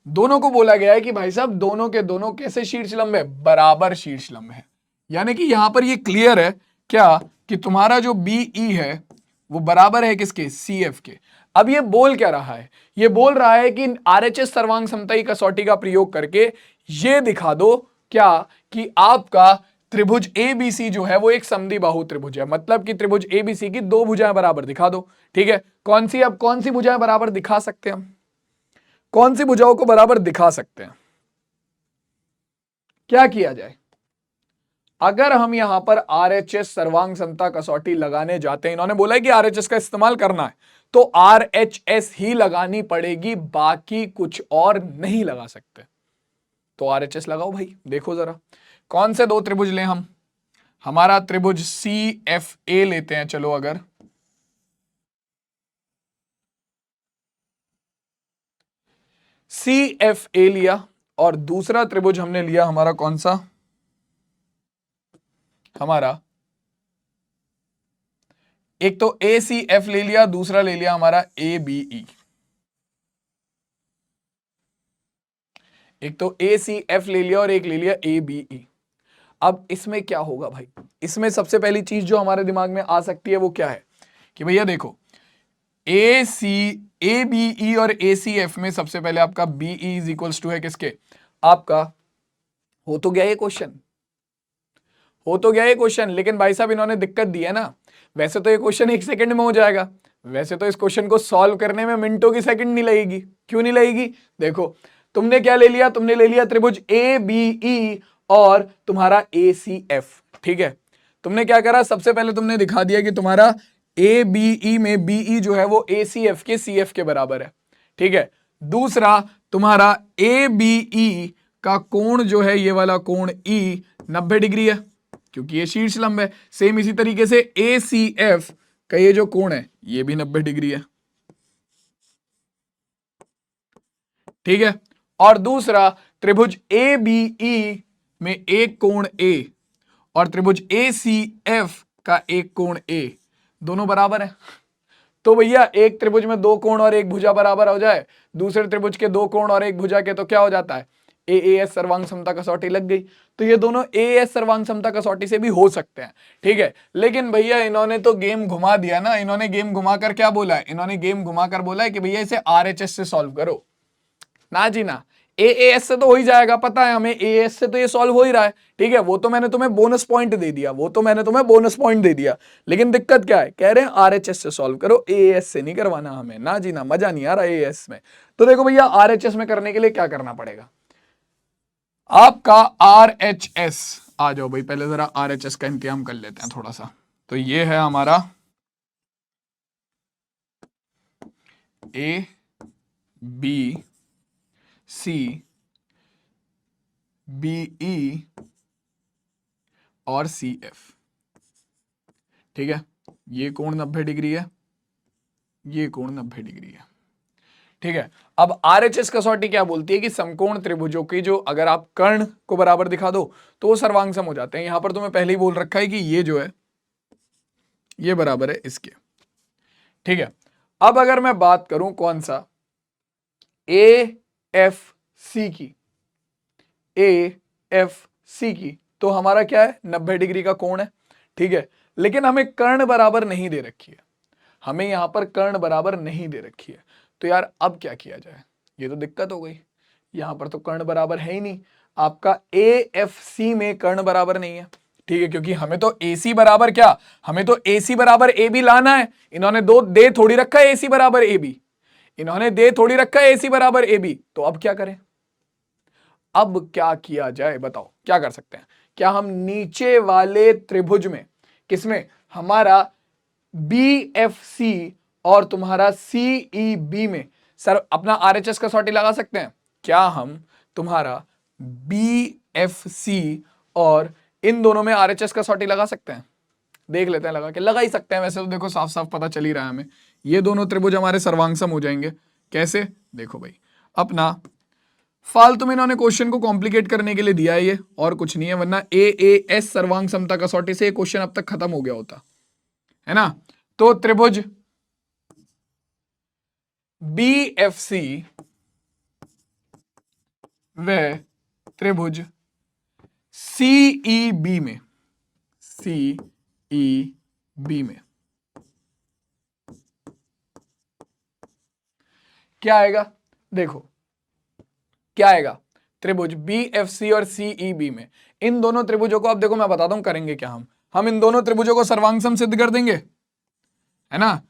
दोनों को बोला गया है कि भाई साहब दोनों के दोनों कैसे शीर्ष लंब है? बराबर शीर्ष लंब है। यानी कि यहां पर ये क्लियर है क्या कि तुम्हारा जो बीई है वो बराबर है किसके? सी एफ के। अब ये बोल क्या रहा है? ये बोल रहा है कि आरएचएस सर्वांग समताई कसौटी का प्रयोग करके ये दिखा दो क्या कि आपका त्रिभुज एबीसी जो है वो एक समद्विबाहु त्रिभुज है। मतलब कि त्रिभुज एबीसी की दो भुजाएं बराबर दिखा दो, ठीक है। कौन सी? अब कौन सी भुजाएं बराबर दिखा सकते हैं हम? कौन सी भुजाओं को बराबर दिखा सकते हैं? क्या किया जाए? अगर हम यहां पर आरएचएस सर्वांग समता कसौटी लगाने जाते हैं, इन्होंने बोला है कि आरएचएस का इस्तेमाल करना है, तो आरएचएस ही लगानी पड़ेगी, बाकी कुछ और नहीं लगा सकते। तो आरएचएस लगाओ भाई। देखो जरा कौन से दो त्रिभुज लें हम? हमारा त्रिभुज सी एफ ए लेते हैं। चलो अगर सी एफ ए लिया और दूसरा त्रिभुज हमने लिया हमारा कौन सा? हमारा एक तो ए सी एफ ले लिया, दूसरा ले लिया हमारा ए बी ई। एक तो ए सी एफ ले लिया और एक ले लिया ए बी ई। अब इसमें क्या होगा भाई? इसमें सबसे पहली चीज जो हमारे दिमाग में आ सकती है वो क्या है कि भैया देखो ए सी ए बी ई और ए सी एफ में सबसे पहले आपका B E is equals to है किसके? आपका हो तो गया ये क्वेश्चन, हो तो गया ये क्वेश्चन, लेकिन भाई साहब इन्होंने दिक्कत दी है ना। वैसे तो ये क्वेश्चन एक सेकंड में हो जाएगा, वैसे तो इस क्वेश्चन को सॉल्व करने में मिनटों की सेकंड नहीं लगेगी। क्यों नहीं लगेगी? देखो तुमने क्या ले लिया? तुमने ले लिया त्रिभुज ए बी ई और तुम्हारा ए सी एफ, ठीक है। तुमने क्या करा? सबसे पहले तुमने दिखा दिया कि तुम्हारा ए बी ई में बी ई जो है वो ए सी एफ के सी एफ के बराबर है, ठीक है। दूसरा तुम्हारा ए बी ई का कोण जो है ये वाला कोण ई 90 डिग्री है, क्योंकि ये शीर्ष लंब है। सेम इसी तरीके से ए सी एफ का ये जो कोण है ये भी 90 डिग्री है, ठीक है। और दूसरा त्रिभुज ए बी ई में एक कोण ए और त्रिभुज ए सी एफ का एक कोण ए, दोनों बराबर है। तो भैया एक त्रिभुज में दो कोण और एक भुजा बराबर हो जाए, दूसरे त्रिभुज के दो कोण और एक भुजा के, तो क्या हो जाता है? ए एस सर्वांग समता कसौटी लग गई। तो ये दोनों ए एस सर्वांग समता कसौटी से भी हो सकते हैं, ठीक है। लेकिन भैया इन्होंने तो गेम घुमा दिया ना। इन्होंने गेम घुमाकर क्या बोला है? इन्होंने गेम घुमाकर बोला है कि भैया इसे आरएचएस से सॉल्व करो। ना जी ना, एएस से तो हो ही जाएगा, पता है हमें एएस से तो ये सॉल्व हो ही रहा है, ठीक है। वो तो मैंने तुम्हें बोनस पॉइंट दे दिया, वो तो मैंने तुम्हें बोनस पॉइंट दे दिया। लेकिन दिक्कत क्या है? कह रहे हैं आरएचएस से सॉल्व करो, एएस से नहीं करवाना हमें। ना जी ना, मजा नहीं आ रहा एएस में। तो देखो भैया आरएचएस में करने के लिए क्या करना पड़ेगा? आपका आरएचएस, आ जाओ भाई पहले जरा आरएचएस का इंतजाम कर लेते हैं थोड़ा सा। तो ये है हमारा A B C B E और सी एफ, ठीक है। ये कोण 90 डिग्री है, ये कोण 90 डिग्री है, ठीक है। अब आरएचएस कसौटी क्या बोलती है कि समकोण त्रिभुजों की जो अगर आप कर्ण को बराबर दिखा दो तो वो सर्वांग सम हो जाते हैं। यहां पर तुम्हें पहले ही बोल रखा है कि ये जो है ये बराबर है इसके, ठीक है। अब अगर मैं बात करूं कौन सा? ए एफ सी की, ए एफ सी की, तो हमारा क्या है? 90 डिग्री का कोण है, ठीक है। लेकिन हमें कर्ण बराबर नहीं दे रखी है, हमें यहां पर कर्ण बराबर नहीं दे रखी है। तो यार अब क्या किया जाए? ये तो दिक्कत हो गई, यहां पर तो कर्ण बराबर है ही नहीं। आपका ए एफ सी में कर्ण बराबर नहीं है। ठीक है, क्योंकि हमें तो AC बराबर क्या, हमें तो AC बराबर AB लाना है। इन्होंने दो दे थोड़ी रखा है AC बराबर AB, इन्होंने दे थोड़ी रखा है AC बराबर AB। तो अब क्या करें, अब क्या किया जाए बताओ, क्या कर सकते हैं? क्या हम नीचे वाले त्रिभुज में, किसमें, हमारा BFC और तुम्हारा CEB में सर अपना RHS कसौटी लगा सकते हैं? क्या हम तुम्हारा BFC और इन दोनों में RHS कसौटी लगा सकते हैं? देख लेते हैं, लगा के, लगा ही सकते हैं। वैसे तो देखो साफ साफ पता चल ही रहा है हमें, ये दोनों त्रिभुज हमारे सर्वांगसम हो जाएंगे। कैसे, देखो भाई, अपना फालतू में इन्होंने क्वेश्चन को कॉम्प्लिकेट करने के लिए दिया है ये, और कुछ नहीं है, वरना AAS सर्वांग समता कसौटी से क्वेश्चन अब तक खत्म हो गया होता है ना। तो त्रिभुज BFC व त्रिभुज CEB में, CEB में क्या आएगा, देखो क्या आएगा, त्रिभुज BFC और CEB में इन दोनों त्रिभुजों को, अब देखो मैं बताता हूं करेंगे क्या, हम इन दोनों त्रिभुजों को सर्वांगसम सिद्ध कर देंगे, है ना।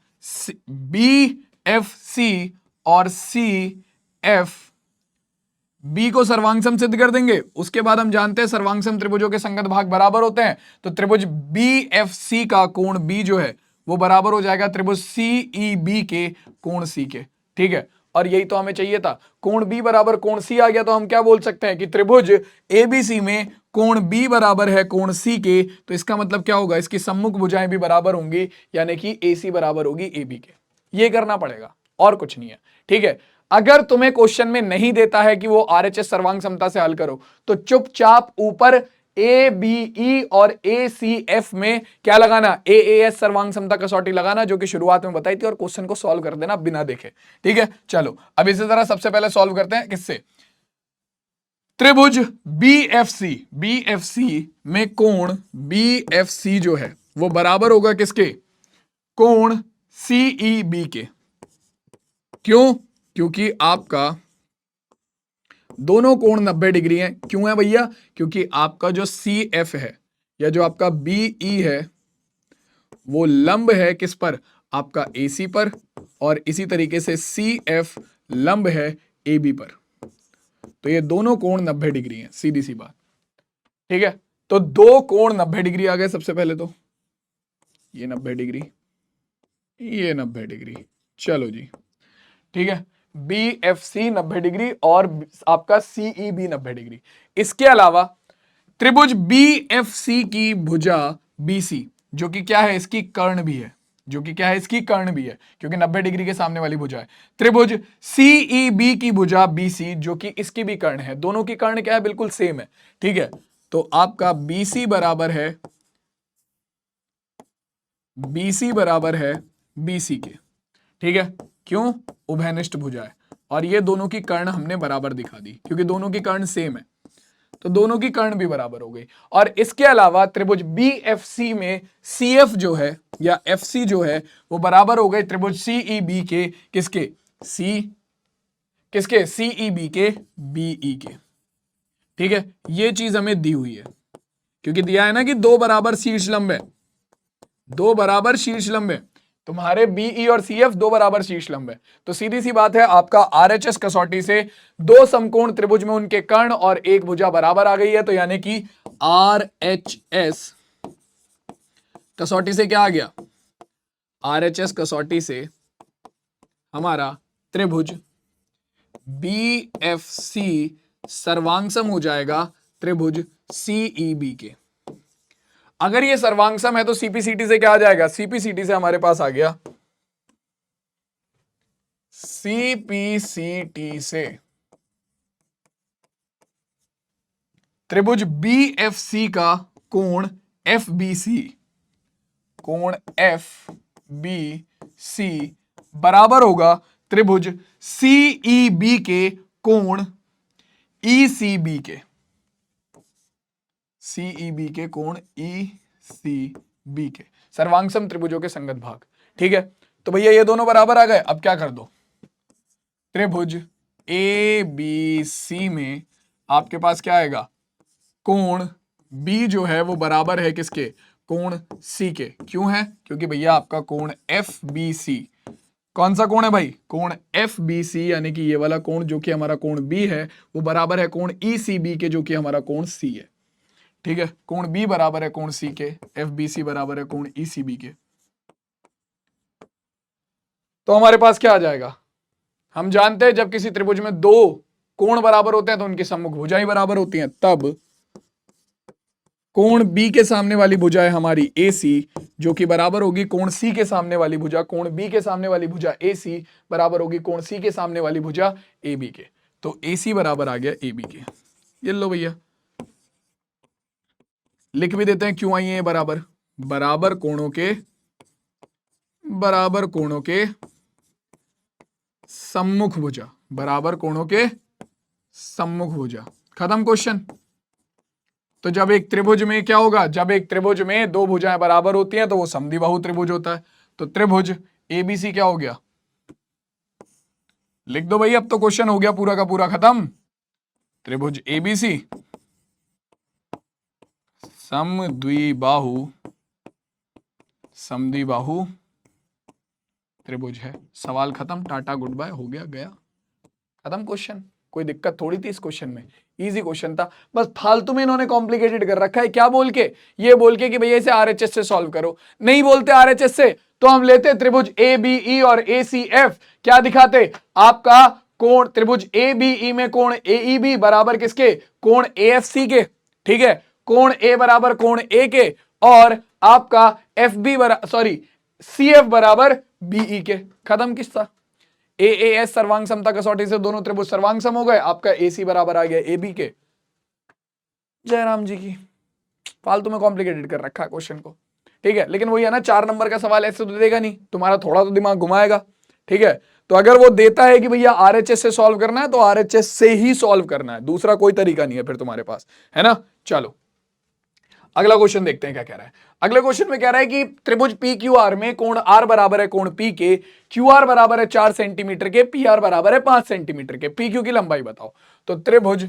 BFC और CFB को सर्वांगसम सिद्ध कर देंगे। उसके बाद हम जानते हैं सर्वांगसम त्रिभुजों के संगत भाग बराबर होते हैं, तो त्रिभुज BFC का कोण B जो है वो बराबर हो जाएगा त्रिभुज CEB के कोण C के। ठीक है, और यही तो हमें चाहिए था, कोण B बराबर कोण C आ गया, तो हम क्या बोल सकते हैं कि त्रिभुज ABC में कोण B बराबर है कोण C के। तो इसका मतलब क्या होगा, इसकी सम्मुख भुजाएं भी बराबर होंगी, यानी कि AC बराबर होगी AB के। ये करना पड़ेगा और कुछ नहीं है। ठीक है, अगर तुम्हें क्वेश्चन में नहीं देता है कि वो RHS सर्वांग समता से हल करो, तो चुपचाप ऊपर ABE और ACF में क्या लगाना, AAS सर्वांग समता कसौटी लगाना, जो कि शुरुआत में बताई थी, और क्वेश्चन को सॉल्व कर देना बिना देखे। ठीक है, चलो अब इसी तरह सबसे पहले सॉल्व करते हैं, किससे, त्रिभुज BFC में कोण BFC जो है वो बराबर होगा किसके, कोण CEB के। क्यों, क्योंकि आपका दोनों कोण 90 डिग्री हैं। क्यों है भैया, क्योंकि आपका जो CF है या जो आपका BE है वो लंब है किस पर, आपका AC पर, और इसी तरीके से CF लंब है AB पर। तो ये दोनों कोण 90 डिग्री हैं, सीधी सी बात। ठीक है, तो दो कोण 90 डिग्री आ गए। सबसे पहले तो ये 90 डिग्री, ये 90 डिग्री, चलो जी। ठीक है, BFC 90 डिग्री और आपका CEB 90 डिग्री। इसके अलावा त्रिभुज BFC की भुजा BC, जो कि क्या है, इसकी कर्ण भी है, जो कि क्या है, इसकी कर्ण भी है, क्योंकि 90 डिग्री के सामने वाली भुजा है। त्रिभुज CEB की भुजा BC, जो कि इसकी भी कर्ण है। दोनों की कर्ण क्या है, बिल्कुल सेम है। ठीक है, तो आपका BC बराबर है, BC बराबर है BC के। ठीक है, क्यों, उभयनिष्ठ भुजा है, और ये दोनों की कर्ण हमने बराबर दिखा दी, क्योंकि दोनों की कर्ण सेम है, तो दोनों की कर्ण भी बराबर हो गई। और इसके अलावा त्रिभुज BFC में CF जो है या FC जो है वो बराबर हो गए त्रिभुज CEB के, किसके, किसके, CEB के BE के। ठीक है, ये चीज हमें दी हुई है, क्योंकि दिया है ना कि दो बराबर शीर्ष लंब है, दो बराबर शीर्ष लंब है, तुम्हारे BE और CF दो बराबर शीर्ष लंब है। तो सीधी सी बात है, आपका RHS कसौटी से दो समकोण त्रिभुज में उनके कर्ण और एक भुजा बराबर आ गई है, तो यानी कि RHS कसौटी से क्या आ गया, RHS कसौटी से हमारा त्रिभुज BFC सर्वांगसम हो जाएगा त्रिभुज CEB के। अगर ये सर्वांगसम है तो CPCT से क्या आ जाएगा, CPCT से हमारे पास आ गया, CPCT से त्रिभुज BFC का कोण FBC, कोण FBC बराबर होगा त्रिभुज CEB के कोण ECB के, CEB के कोण ECB के, सर्वांगसम त्रिभुजों के संगत भाग। ठीक है, तो भैया ये दोनों बराबर आ गए। अब क्या कर दो, त्रिभुज ABC में आपके पास क्या आएगा, कोण B जो है वो बराबर है किसके, कोण C के। क्यों है, क्योंकि भैया आपका कोण FBC, कौन सा कोण है भाई, कोण FBC, यानी कि ये वाला कोण जो कि हमारा कोण B है वो बराबर है कोण ECB के, जो कि हमारा कोण C है। ठीक है, कोण B बराबर है कोण C के, FBC बराबर है कोण ECB के। तो हमारे पास क्या आ जाएगा, हम जानते हैं जब किसी त्रिभुज में दो कोण बराबर होते हैं तो उनकी सम्मुख भुजाएं बराबर होती हैं, तब कोण B के सामने वाली भुजा है हमारी AC, जो कि बराबर होगी कोण C के सामने वाली भुजा, कोण B के सामने वाली भुजा AC बराबर होगी कोण C के सामने वाली भुजा AB के। तो AC बराबर आ गया AB के। ये लो भैया, लिख भी देते हैं क्यों आई है बराबर, बराबर कोणों के सम्मुख भुजा, बराबर कोणों के सम्मुख भुजा। खत्म क्वेश्चन। तो जब एक त्रिभुज में क्या होगा, जब एक त्रिभुज में दो भुजाएं बराबर होती हैं तो वो समद्विबाहु त्रिभुज होता है। तो त्रिभुज ABC क्या हो गया, लिख दो भाई, अब तो क्वेश्चन हो गया पूरा का पूरा खत्म। त्रिभुज ABC समद्विबाहु त्रिभुज है। सवाल खत्म, टाटा गुड बाय, हो गया गया, खत्म क्वेश्चन। कोई दिक्कत थोड़ी थी इस क्वेश्चन में, इजी क्वेश्चन था, बस फालतू में इन्होंने कॉम्प्लिकेटेड कर रखा है। क्या बोल के, ये बोल के कि भैया इसे RHS से सॉल्व करो। नहीं बोलते RHS से तो हम लेते त्रिभुज ABE और ACF, क्या दिखाते, आपका कोण त्रिभुज ABE में कोण AEB बराबर किसके, कोण AFC के। ठीक है, कोण A बराबर कोण A के, और आपका CF बराबर BE के। खत्म किस्सा। AAS सर्वांग समता कसौटी से दोनों त्रिभुज सर्वांग सम हो गए, आपका AC बराबर आ गया AB के। जयराम जी की, फालतू में कॉम्प्लिकेटेड कर रखा है क्वेश्चन को। ठीक है, लेकिन वही है ना, 4 नंबर का सवाल ऐसे तो देगा नहीं, तुम्हारा थोड़ा तो दिमाग घुमाएगा। ठीक है, तो अगर वो देता है कि भैया RHS से सॉल्व करना है तो RHS से ही सॉल्व करना है, दूसरा कोई तरीका नहीं है फिर तुम्हारे पास, है ना। चलो अगला क्वेश्चन देखते हैं क्या कह रहा है। अगले क्वेश्चन में कह रहा है कि त्रिभुज PQR में कोण R बराबर है कोण P के, QR बराबर है 4 सेंटीमीटर के, PR बराबर है 5 सेंटीमीटर के। PQ की लंबाई बताओ। तो त्रिभुज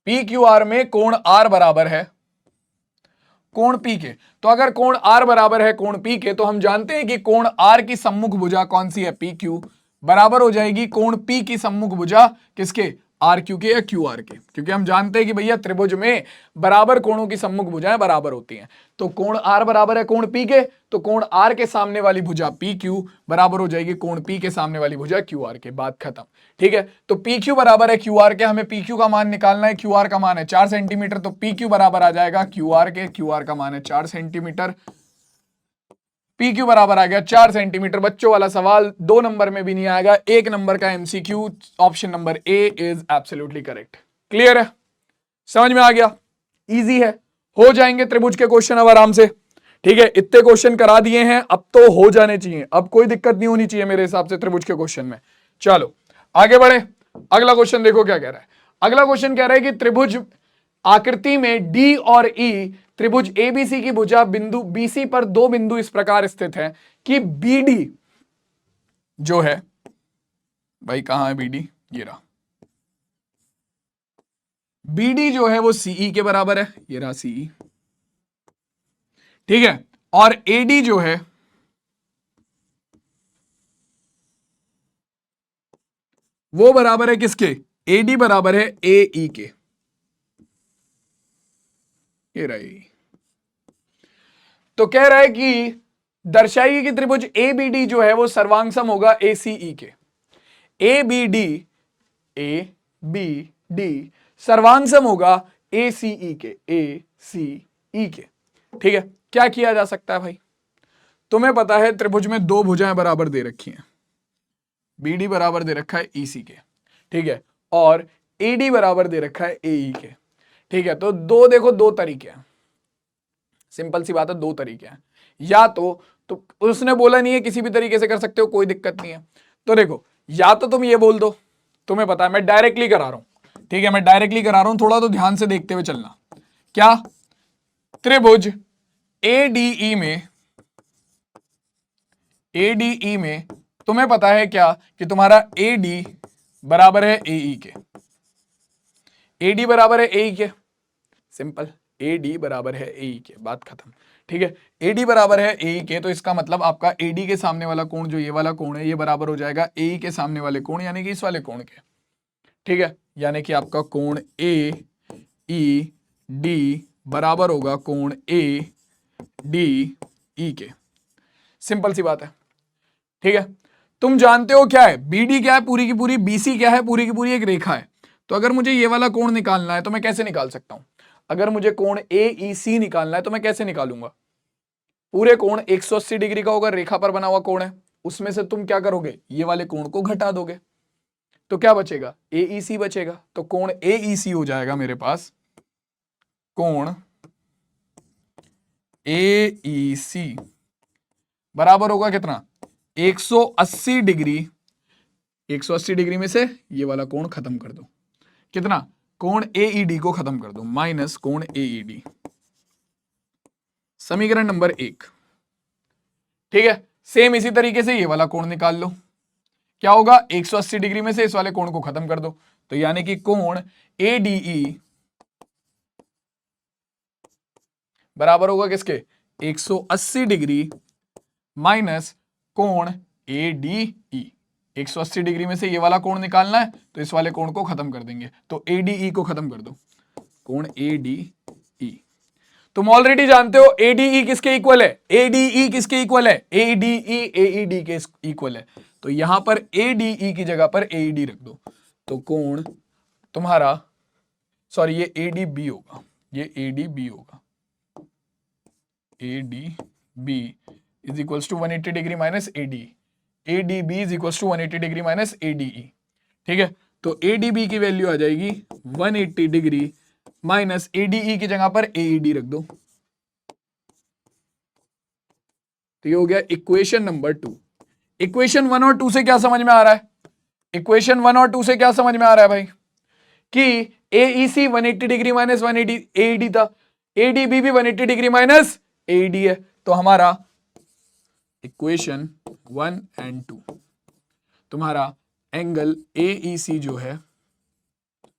PQR में कोण R बराबर है कोण P के। तो अगर कोण R बराबर है कोण P के, तो हम जानते हैं कि कोण R की सम्मुख भुजा कौन सी है, PQ बराबर हो जाएगी कोण P की सम्मुख भुजा किसके, RQ के या QR के। क्योंकि हम जानते हैं कि भैया त्रिभुज में बराबर कोणों की सम्मुख भुजाएं बराबर होती हैं। तो कोण R बराबर है कोण P के, तो कोण R के सामने वाली भुजा PQ बराबर हो जाएगी कोण P के सामने वाली भुजा QR के। बात खत्म। ठीक है, तो PQ बराबर है QR के, हमें PQ का मान निकालना है, QR का मान है 4 सेंटीमीटर, तो PQ बराबर आ जाएगा QR के, QR का मान है 4 सेंटीमीटर, PQ बराबर आ गया 4 सेंटीमीटर। बच्चों वाला सवाल 2 नंबर में भी नहीं आएगा, 1 नंबर का MCQ, option number A is absolutely correct. Clear है, समझ में आ गया, इजी है, हो जाएंगे त्रिभुज के क्वेश्चन अब आराम से। ठीक है, इतने क्वेश्चन करा दिए हैं, अब तो हो जाने चाहिए, अब कोई दिक्कत नहीं होनी चाहिए मेरे हिसाब से त्रिभुज के क्वेश्चन में। चलो आगे बढ़े, अगला क्वेश्चन देखो क्या कह रहा है। अगला क्वेश्चन कह रहा है कि त्रिभुज आकृति में D और E, त्रिभुज ABC की भुजा बिंदु BC पर दो बिंदु इस प्रकार स्थित हैं कि BD जो है, भाई कहां है BD, ये रहा, BD जो है वो CE के बराबर है, ये रहा CE। ठीक है, और AD जो है वो बराबर है किसके, AD बराबर है AE के, ये रही। तो कह रहा है कि दर्शाइए कि त्रिभुज ABD जो है वो सर्वांगसम होगा ACE के। ABD सर्वांगसम होगा ACE के, ACE के। ठीक है, क्या किया जा सकता है भाई, तुम्हें पता है त्रिभुज में दो भुजाएं बराबर दे रखी हैं, BD बराबर दे रखा है EC के, ठीक है, और AD बराबर दे रखा है AE के। ठीक है, तो देखो दो तरीके हैं, सिंपल सी बात है, दो तरीके हैं, या तो उसने बोला नहीं है किसी भी तरीके से कर सकते हो, कोई दिक्कत नहीं है। तो देखो, या तो तुम ये बोल दो, तुम्हें पता है मैं डायरेक्टली करा रहा हूं, ठीक है, मैं डायरेक्टली करा रहा हूं, थोड़ा तो ध्यान से देखते हुए चलना। क्या, त्रिभुज ADE में तुम्हें पता है क्या कि तुम्हारा AD बराबर है AE के, AD बराबर है AE के, सिंपल, AD बराबर है AE के, बात खत्म। ठीक है, AD बराबर है AE के, तो इसका मतलब आपका AD के सामने वाला कोण जो ये वाला कोण है ये बराबर हो जाएगा AE के सामने वाले कोण यानी कि इस वाले कोण के। ठीक है, यानी कि आपका कोण AED बराबर होगा कोण ADE के। सिंपल सी बात है। ठीक है, तुम जानते हो क्या है BD क्या है पूरी की पूरी, BC क्या है पूरी की पूरी एक रेखा है। तो अगर मुझे ये वाला कोण निकालना है तो मैं कैसे निकाल सकता हूं? अगर मुझे कोण AEC निकालना है तो मैं कैसे निकालूंगा? पूरे कोण 180 डिग्री का होगा, रेखा पर बना हुआ कोण है, उसमें से तुम क्या करोगे, ये वाले कोण को घटा दोगे, तो क्या बचेगा, AEC बचेगा। तो कोण AEC हो जाएगा मेरे पास, कोण AEC बराबर होगा कितना, 180 डिग्री। 180 डिग्री में से ये वाला कोण खत्म कर दो, कितना, कोण AED को खत्म कर दो, माइनस कोण AED। समीकरण नंबर 1। ठीक है, सेम इसी तरीके से ये वाला कोण निकाल लो, क्या होगा, 180 डिग्री में से इस वाले कोण को खत्म कर दो, तो यानी कि कोण ADE बराबर होगा किसके, 180 डिग्री माइनस कोण ADE। 180 डिग्री में से ये वाला कोण निकालना है तो इस वाले कोण को खत्म कर देंगे, तो ADE को खत्म कर दो, कोण ADE। तुम ऑलरेडी जानते हो ADE किसके इक्वल है, ADE किसके इक्वल है, ADE AED के इक्वल है। तो यहां पर ADE की जगह पर AED रख दो, तो कोण तुम्हारा, सॉरी ये ADB होगा, ये ADB होगा, ADB is equals to 180 degree minus ADE, ADB is equals to 180 degree minus ADE। ठीक है, तो ADB की वैल्यू आ जाएगी 180 डिग्री माइनस ADE की जगह पर AED रख दो, तो ये हो गया इक्वेशन नंबर 2। इक्वेशन 1 और 2 से क्या समझ में आ रहा है, इक्वेशन 1 और 2 से क्या समझ में आ रहा है भाई, कि AEC 180 डिग्री माइनस 180 AED था, ADB भी 180 डिग्री माइनस AED है, तो हमारा इक्वेशन 1 एंड 2 तुम्हारा एंगल AEC जो है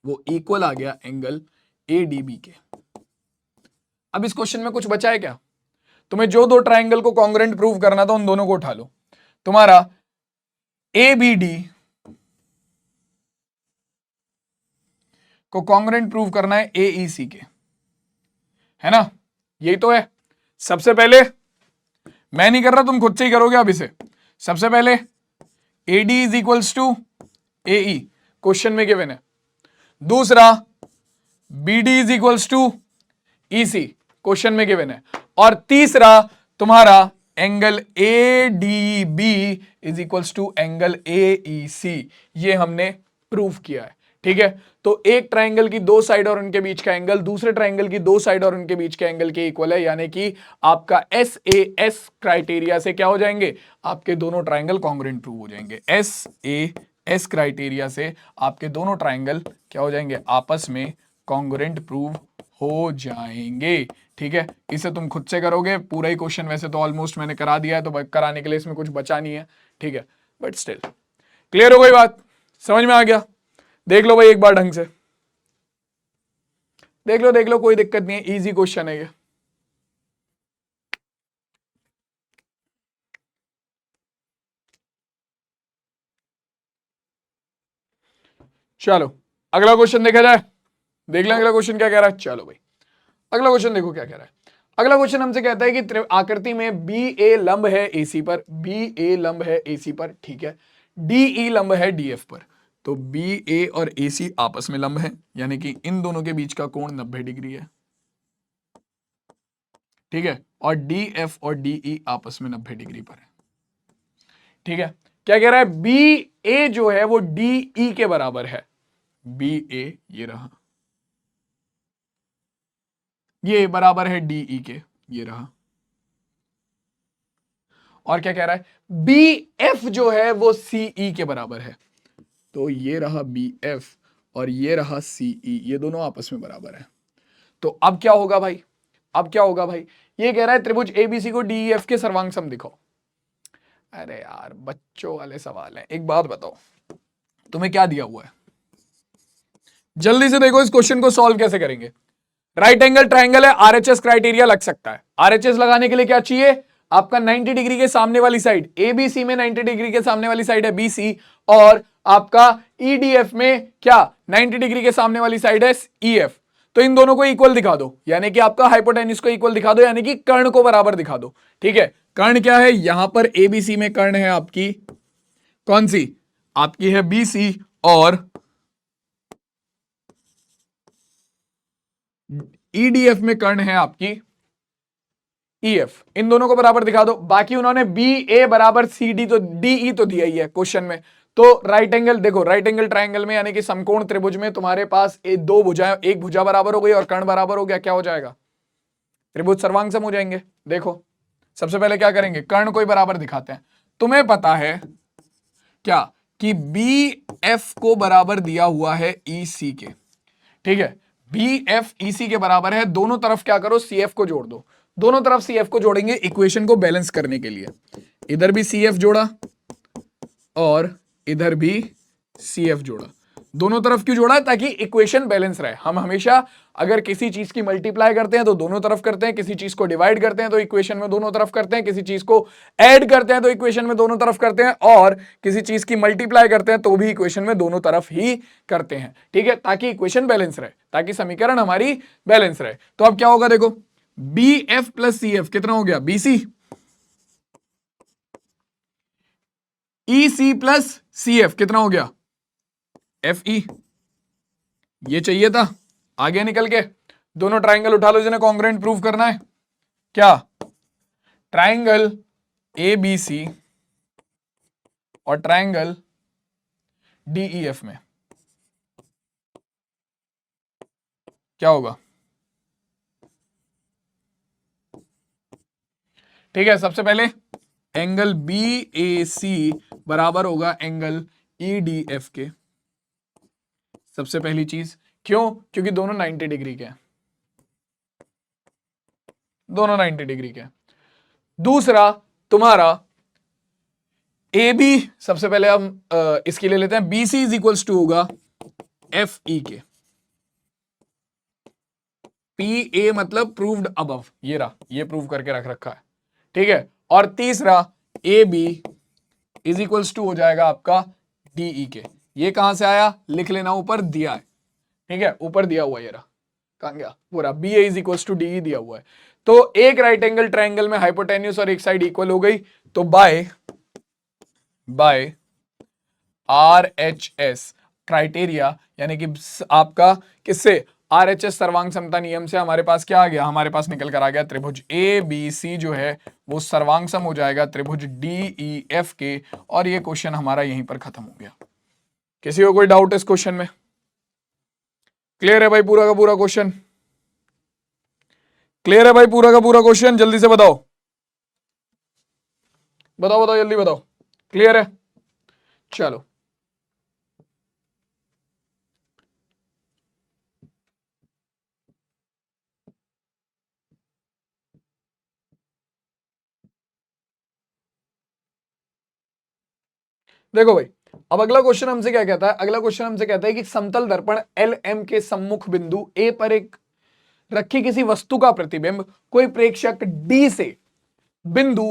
वो इक्वल आ गया एंगल ADB के। अब इस क्वेश्चन में कुछ बचा है क्या, तुम्हें जो दो ट्राइंगल को कॉन्ग्रुएंट प्रूव करना था उन दोनों को उठा लो। तुम्हारा ABD को कॉन्ग्रुएंट प्रूव करना है AEC के, है ना, यही तो है। सबसे पहले मैं नहीं कर रहा, तुम खुद से ही करोगे अब इसे। सबसे पहले AD is equals to AE, question में गिवन है। दूसरा BD is equals to EC, question में गिवन है। और तीसरा तुम्हारा angle ADB is equals to angle AEC, ये हमने प्रूव किया है। ठीक है, तो एक ट्राइंगल की दो साइड और उनके बीच का एंगल दूसरे ट्राइंगल की दो साइड और उनके बीच के एंगल के इक्वल है, यानी कि आपका SAS क्राइटेरिया से क्या हो जाएंगे, आपके दोनों ट्राइंगल कॉन्ग्रुएंट प्रूव हो जाएंगे। SAS क्राइटेरिया से आपके दोनों ट्राइंगल क्या हो जाएंगे, आपस में कॉन्ग्रुएंट प्रूव हो जाएंगे। ठीक है, इसे तुम खुद से करोगे, पूरा ही क्वेश्चन वैसे तो ऑलमोस्ट मैंने करा दिया है, तो कराने के लिए इसमें कुछ बचा नहीं है। ठीक है, बट स्टिल क्लियर हो गई बात, समझ में आ गया। देख लो भाई एक बार ढंग से देख लो, कोई दिक्कत नहीं है, इजी क्वेश्चन है ये। चलो अगला क्वेश्चन देखा जाए, देख लें अगला क्वेश्चन क्या कह रहा है। चलो भाई अगला क्वेश्चन देखो क्या कह रहा है। अगला क्वेश्चन हमसे कहता है कि आकृति में BA लंब है AC पर, BA लंब है AC पर, ठीक है, DE लंब है DF पर। तो BA और AC आपस में लंब है, यानी कि इन दोनों के बीच का कोण 90 डिग्री है। ठीक है, और DF और DE आपस में 90 डिग्री पर है। ठीक है, क्या कह रहा है, BA जो है वो DE के बराबर है। BA ये रहा, ये बराबर है DE के, ये रहा। और क्या कह रहा है, BF जो है वो CE के बराबर है। तो ये रहा BF और ये रहा CE, ये दोनों आपस में बराबर है। तो अब क्या होगा भाई, अब क्या होगा भाई, ये कह रहा है त्रिभुज ABC को DEF के सर्वांग सम दिखाओ। अरे यार बच्चों वाले सवाल हैं, एक बात बताओ, तुम्हें क्या दिया हुआ है, जल्दी से देखो इस क्वेश्चन को सॉल्व कैसे करेंगे। राइट एंगल ट्राइंगल है, आरएचएस क्राइटेरिया लग सकता है। आरएचएस लगाने के लिए क्या चाहिए, आपका 90 डिग्री के सामने वाली साइड एबीसी में 90 डिग्री के सामने वाली साइड है बीसी, और आपका ईडीएफ में क्या 90 डिग्री के सामने वाली साइड है ईएफ। तो इन दोनों को इक्वल दिखा दो, यानी कि आपका हाइपोटेन्यूज को इक्वल दिखा दो, यानी कि कर्ण को बराबर दिखा दो। ठीक है, कर्ण क्या है, यहां पर एबीसी में कर्ण है आपकी कौन सी, आपकी है बीसी, और ईडीएफ में कर्ण है आपकी ईएफ। इन दोनों को बराबर दिखा दो। बाकी उन्होंने बी ए बराबर सी डी तो डी ई तो दिया ही है क्वेश्चन में। तो राइट एंगल देखो, राइट एंगल ट्राइंगल में यानी कि समकोण त्रिभुज में तुम्हारे पास दो भुजाएं, एक भुजा बराबर हो गई और कर्ण बराबर हो गया, क्या हो जाएगा, त्रिभुज सर्वांगसम हो जाएंगे। देखो सबसे पहले क्या करेंगे, कर्ण को ही बराबर दिखाते हैं। तुम्हें पता है क्या कि बी एफ को बराबर दिया हुआ है ई सी के। ठीक है, बी एफ ई सी के बराबर है, दोनों तरफ क्या करो, सी एफ को जोड़ दो। दोनों तरफ सी एफ को जोड़ेंगे इक्वेशन को बैलेंस करने के लिए। इधर भी सी एफ जोड़ा और इधर भी सी एफ जोड़ा। दोनों तरफ क्यों जोड़ा है, ताकि इक्वेशन बैलेंस रहे। हम हमेशा अगर किसी चीज की मल्टीप्लाई करते हैं तो दोनों तरफ करते हैं, किसी चीज को डिवाइड करते हैं तो इक्वेशन में दोनों तरफ करते हैं, किसी चीज को ऐड करते हैं तो इक्वेशन में दोनों तरफ करते हैं, और किसी चीज की मल्टीप्लाई करते हैं तो भी इक्वेशन में दोनों तरफ ही करते हैं। ठीक है, ताकि इक्वेशन बैलेंस रहे, ताकि समीकरण हमारी बैलेंस रहे। तो अब क्या होगा, देखो B F plus C F कितना हो गया, BC, E C plus C F कितना हो गया, एफ ई। ये चाहिए था, आगे निकल के दोनों ट्राइंगल उठा लो जिन्हें कॉन्ग्रुएंट प्रूव करना है। क्या, ट्राइंगल ए बी सी और ट्राइंगल डी ई एफ में क्या होगा। ठीक है, सबसे पहले एंगल बी ए सी बराबर होगा एंगल ई डी एफ के। सबसे पहली चीज, क्यों, क्योंकि दोनों 90 डिग्री के हैं, दोनों 90 डिग्री के हैं। दूसरा तुम्हारा ए बी, सबसे पहले हम इसके लिए लेते हैं, B C is equals to होगा एफ ई के। पी ए मतलब प्रूव्ड अबव, ये रहा, ये प्रूव करके रख रखा है। ठीक है, और तीसरा A B is equals to हो जाएगा आपका डीई के। ये कहां से आया, लिख लेना, ऊपर दिया है। ठीक है, ऊपर दिया हुआ है, ये रहा, कहां गया पूरा, B A is equals to DE दिया हुआ है। तो एक राइट एंगल ट्रायंगल में हाइपोटेन्यूज और एक साइड इक्वल हो गई, तो by R H S criteria, यानी कि आपका किससे, आर एच एस सर्वांग समता नियम से हमारे पास क्या आ गया, हमारे पास निकल कर आ गया त्रिभुज ए बी सी जो है वो सर्वांग सम हो जाएगा त्रिभुज डी ई एफ के। और ये क्वेश्चन हमारा यहीं पर खत्म हो गया। किसी को कोई डाउट इस क्वेश्चन में, क्लियर है भाई पूरा का पूरा क्वेश्चन, क्लियर है भाई पूरा का पूरा क्वेश्चन, जल्दी से बताओ बताओ बताओ जल्दी बताओ, क्लियर है, चलो देखो भाई, अब अगला क्वेश्चन हमसे क्या कहता है, अगला क्वेश्चन हमसे कहता है कि समतल दर्पण एल एम के सम्मुख बिंदु ए पर एक रखी किसी वस्तु का प्रतिबिंब कोई प्रेक्षक डी से बिंदु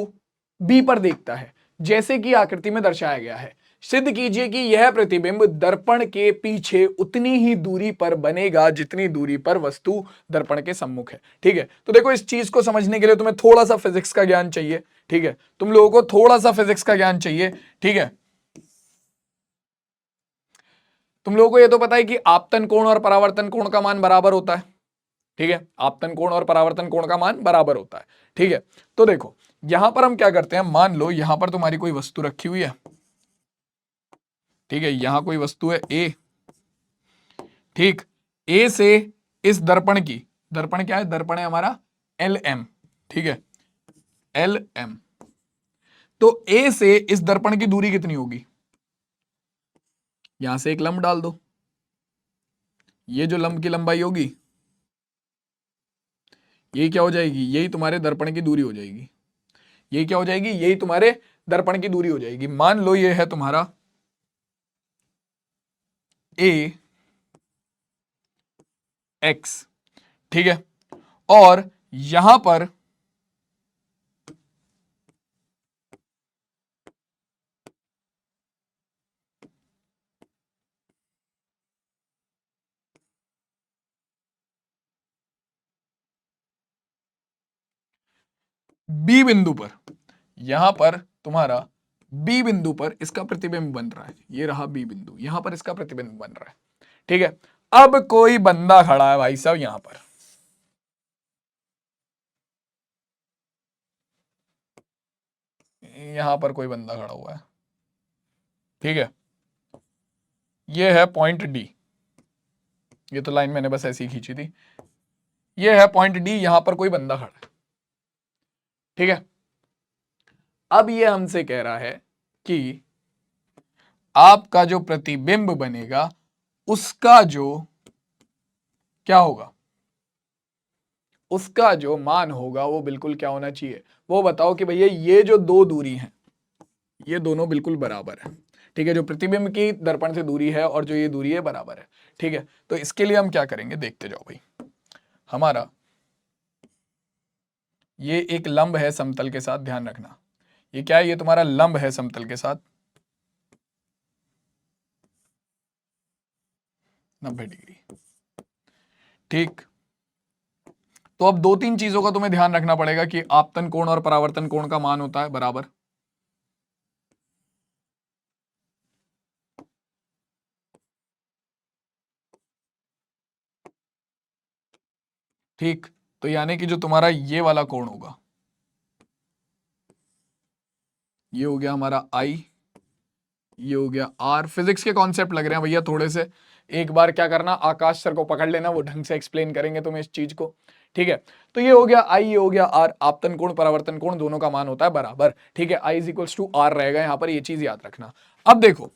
बी पर देखता है, जैसे कि आकृति में दर्शाया गया है। सिद्ध कीजिए कि यह प्रतिबिंब दर्पण के पीछे उतनी ही दूरी पर बनेगा जितनी दूरी पर वस्तु दर्पण के सम्मुख है। ठीक है, तो देखो इस चीज को समझने के लिए तुम्हें थोड़ा सा फिजिक्स का ज्ञान चाहिए। ठीक है, तुम लोगों को थोड़ा सा फिजिक्स का ज्ञान चाहिए। ठीक है, तुम लोगों को ये तो पता है कि आपतन कोण और परावर्तन कोण का मान बराबर होता है। ठीक है, आपतन कोण और परावर्तन कोण का मान बराबर होता है। ठीक है, तो देखो यहां पर हम क्या करते हैं, मान लो यहां पर तुम्हारी कोई वस्तु रखी हुई है। ठीक है, यहां कोई वस्तु है ए। ठीक, ए से इस दर्पण की, दर्पण क्या है, दर्पण है हमारा एल एम। ठीक है, एल एम, तो ए से इस दर्पण की दूरी कितनी होगी, यहां से एक लंब डाल दो, ये जो लंब की लंबाई होगी यही क्या हो जाएगी, यही तुम्हारे दर्पण की दूरी हो जाएगी। यही क्या हो जाएगी, यही तुम्हारे दर्पण की दूरी हो जाएगी। मान लो ये है तुम्हारा ए एक्स, ठीक है, और यहां पर बी बिंदु पर, यहां पर तुम्हारा बी बिंदु पर इसका प्रतिबिंब बन रहा है, ये रहा बी बिंदु, यहां पर इसका प्रतिबिंब बन रहा है, ठीक है। अब कोई बंदा खड़ा है भाई साहब यहां पर, यहां पर कोई बंदा खड़ा हुआ है, ठीक है, ये है पॉइंट डी, ये तो लाइन मैंने बस ऐसी खींची थी, ये है पॉइंट डी, यहां पर कोई बंदा खड़ा है, ठीक है। अब ये हमसे कह रहा है कि आपका जो प्रतिबिंब बनेगा उसका जो क्या होगा, उसका जो मान होगा वो बिल्कुल क्या होना चाहिए, वो बताओ कि भैया ये जो दो दूरी है ये दोनों बिल्कुल बराबर है, ठीक है, जो प्रतिबिंब की दर्पण से दूरी है और जो ये दूरी है बराबर है, ठीक है। तो इसके लिए हम क्या करेंगे, देखते जाओ भाई। हमारा ये एक लंब है समतल के साथ, ध्यान रखना, ये क्या है, ये तुम्हारा लंब है समतल के साथ 90 डिग्री, ठीक। तो अब दो तीन चीजों का तुम्हें ध्यान रखना पड़ेगा कि आपतन कोण और परावर्तन कोण का मान होता है बराबर, ठीक। तो यानी कि जो तुम्हारा ये वाला कोण होगा, ये हो गया हमारा आई, ये हो गया आर। फिजिक्स के कॉन्सेप्ट लग रहे हैं भैया थोड़े से, एक बार क्या करना, आकाश सर को पकड़ लेना, वो ढंग से एक्सप्लेन करेंगे तुम्हें इस चीज को, ठीक है। तो ये हो गया आई, ये हो गया आर, आपतन कोण परावर्तन कोण दोनों का मान होता है बराबर, ठीक है। I is equals to are रहेगा यहां पर, ये चीज याद रखना। अब देखो,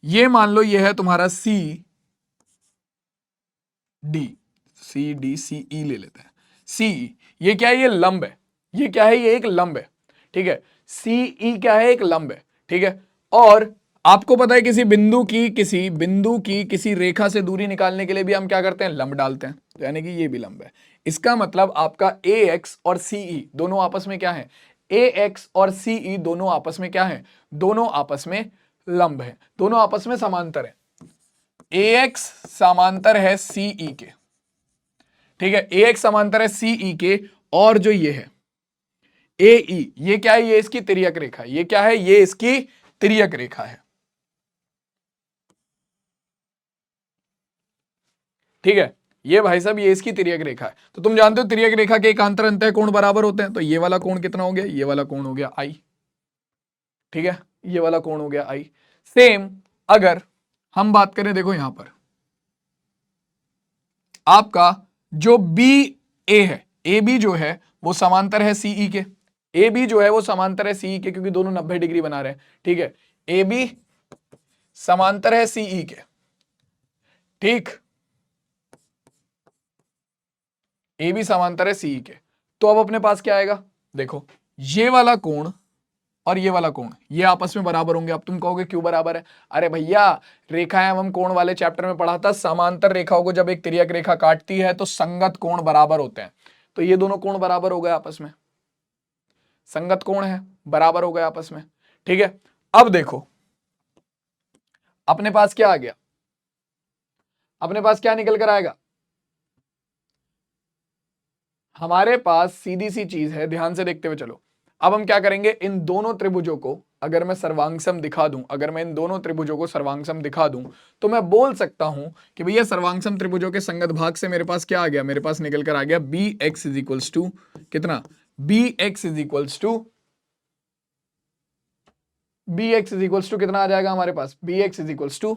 ये मान लो ये है तुम्हारा C D, C D C ई ले लेते हैं, सी, ये क्या है, ये लंब है, ये क्या है, ये एक लंब है, ठीक है। सी ई क्या है, एक लंब है, ठीक है। और आपको पता है किसी बिंदु की किसी रेखा से दूरी निकालने के लिए भी हम क्या करते हैं, लंब डालते हैं, तो यानी कि ये भी लंब है। इसका मतलब आपका ए एक्स और सी ई दोनों आपस में क्या है, ए एक्स और सी ई दोनों आपस में क्या है, दोनों आपस में लंब है, दोनों आपस में समांतर है। ए एक्स समांतर है सीई के, ठीक है, ए एक्स समांतर है सीई के, और जो ये है ए ई, ये क्या है, ये इसकी तिर्यक रेखा है, ये क्या है, ये इसकी तिर्यक रेखा है, ठीक है। ये भाई साहब ये इसकी तिर्यक रेखा है। तो तुम जानते हो तिर्यक रेखा के एकांतर अंतः कोण बराबर होते हैं, तो ये वाला कोण कितना हो गया, ये वाला कोण हो गया आई, ठीक है, ये वाला कोण हो गया आई। सेम अगर हम बात करें, देखो यहां पर आपका जो बी ए है, ए बी जो है वो समांतर है सीई के, ए बी जो है वो समांतर है सीई के, क्योंकि दोनों 90 डिग्री बना रहे हैं, ठीक है। ए बी समांतर है सीई के, ठीक, ए बी समांतर है सीई के। तो अब अपने पास क्या आएगा, देखो ये वाला कोण और ये वाला कोण ये आपस में बराबर होंगे। अब तुम कहोगे क्यों बराबर है, अरे भैया रेखाएं एवं कोण वाले चैप्टर में पढ़ा था, समांतर रेखाओं को जब एक तिर्यक रेखा काटती है तो संगत कोण बराबर होते हैं, तो ये दोनों कोण बराबर हो गए आपस में, संगत कोण है, बराबर हो गए आपस में, ठीक है। अब देखो अपने पास क्या आ गया, अपने पास क्या निकल कर आएगा, हमारे पास सीधी सी चीज है, ध्यान से देखते हुए चलो। अब हम क्या करेंगे, इन दोनों त्रिभुजों को अगर मैं सर्वांगसम दिखा दूं, अगर मैं इन दोनों त्रिभुजों को सर्वांगसम दिखा दूं, तो मैं बोल सकता हूं कि भैया सर्वांगसम त्रिभुजों के संगत भाग से मेरे पास क्या आ गया, मेरे पास निकल कर आ गया B X is equals to कितना, B X is equals to, B X is equals to कितना आ जाएगा हमारे पास, B X is equals to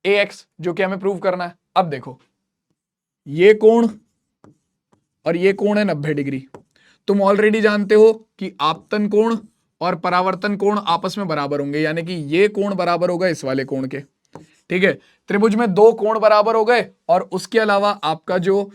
A X, जो कि हमें प्रूव करना है। अब देखो ये कोण और ये कोण है 90 डिग्री, तुम ऑलरेडी जानते हो कि आपतन कोण और परावर्तन कोण आपस में बराबर होंगे, यानी कि ये कोण बराबर होगा इस वाले कोण के, ठीक है। त्रिभुज में दो कोण बराबर हो गए, और उसके अलावा आपका जो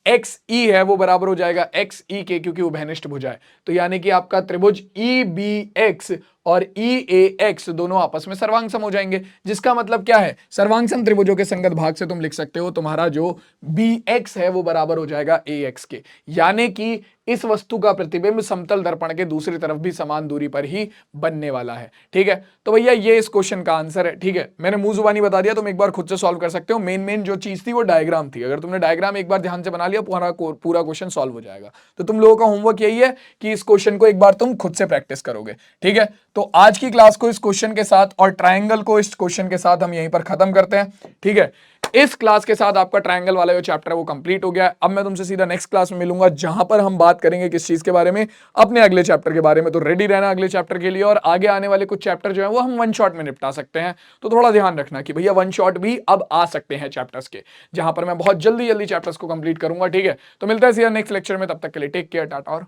एक्स ई है वो बराबर हो जाएगा एक्स ई के, क्योंकि उभयनिष्ठ भुजा है, तो यानी कि आपका त्रिभुज ई बी एक्स और ई ए एक्स दोनों आपस में सर्वांग सम हो जाएंगे, जिसका मतलब क्या है, सर्वांग सम त्रिभुजों के संगत भाग से तुम लिख सकते हो तुम्हारा जो बी एक्स है वो बराबर हो जाएगा ए एक्स के, यानी कि इस वस्तु का प्रतिबिंब समतल दर्पण के दूसरी तरफ भी समान दूरी पर ही बनने वाला है। ठीक है, तो भैया ये इस क्वेश्चन का आंसर है। ठीक है, मैंने मुंह जुबानी बता दिया, तुम एक बार खुद से सॉल्व कर सकते हो। मेन जो चीज थी वो डायग्राम थी, अगर तुमने डायग्राम एक बार ध्यान से बना लिया पूरा क्वेश्चन सॉल्व हो जाएगा। तो तुम लोगों का होमवर्क यही है कि इस क्वेश्चन को एक बार तुम खुद से प्रैक्टिस करोगे। ठीक है, तो आज की क्लास को इस क्वेश्चन के साथ और ट्रायंगल को इस क्वेश्चन के साथ हम यहीं पर खत्म करते हैं। ठीक है, इस क्लास के साथ आपका ट्रायंगल वाला जो चैप्टर है वो कंप्लीट हो गया। अब मैं तुमसे सीधा नेक्स्ट क्लास में मिलूंगा, जहां पर हम बात करेंगे किस चीज के बारे में, अपने अगले चैप्टर के बारे में। तो रेडी रहना अगले चैप्टर के लिए, और आगे आने वाले कुछ चैप्टर जो है वो हम वन शॉट में निपटा सकते हैं। तो थोड़ा ध्यान रखना कि भैया वन शॉट भी अब आ सकते हैं चैप्टर्स के, जहां पर मैं बहुत जल्दी चैप्टर्स को कंप्लीट करूंगा। ठीक है, तो मिलता है सीधा नेक्स्ट लेक्चर में, तब तक के लिए टेक केयर, टाटा और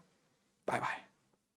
बाय बाय।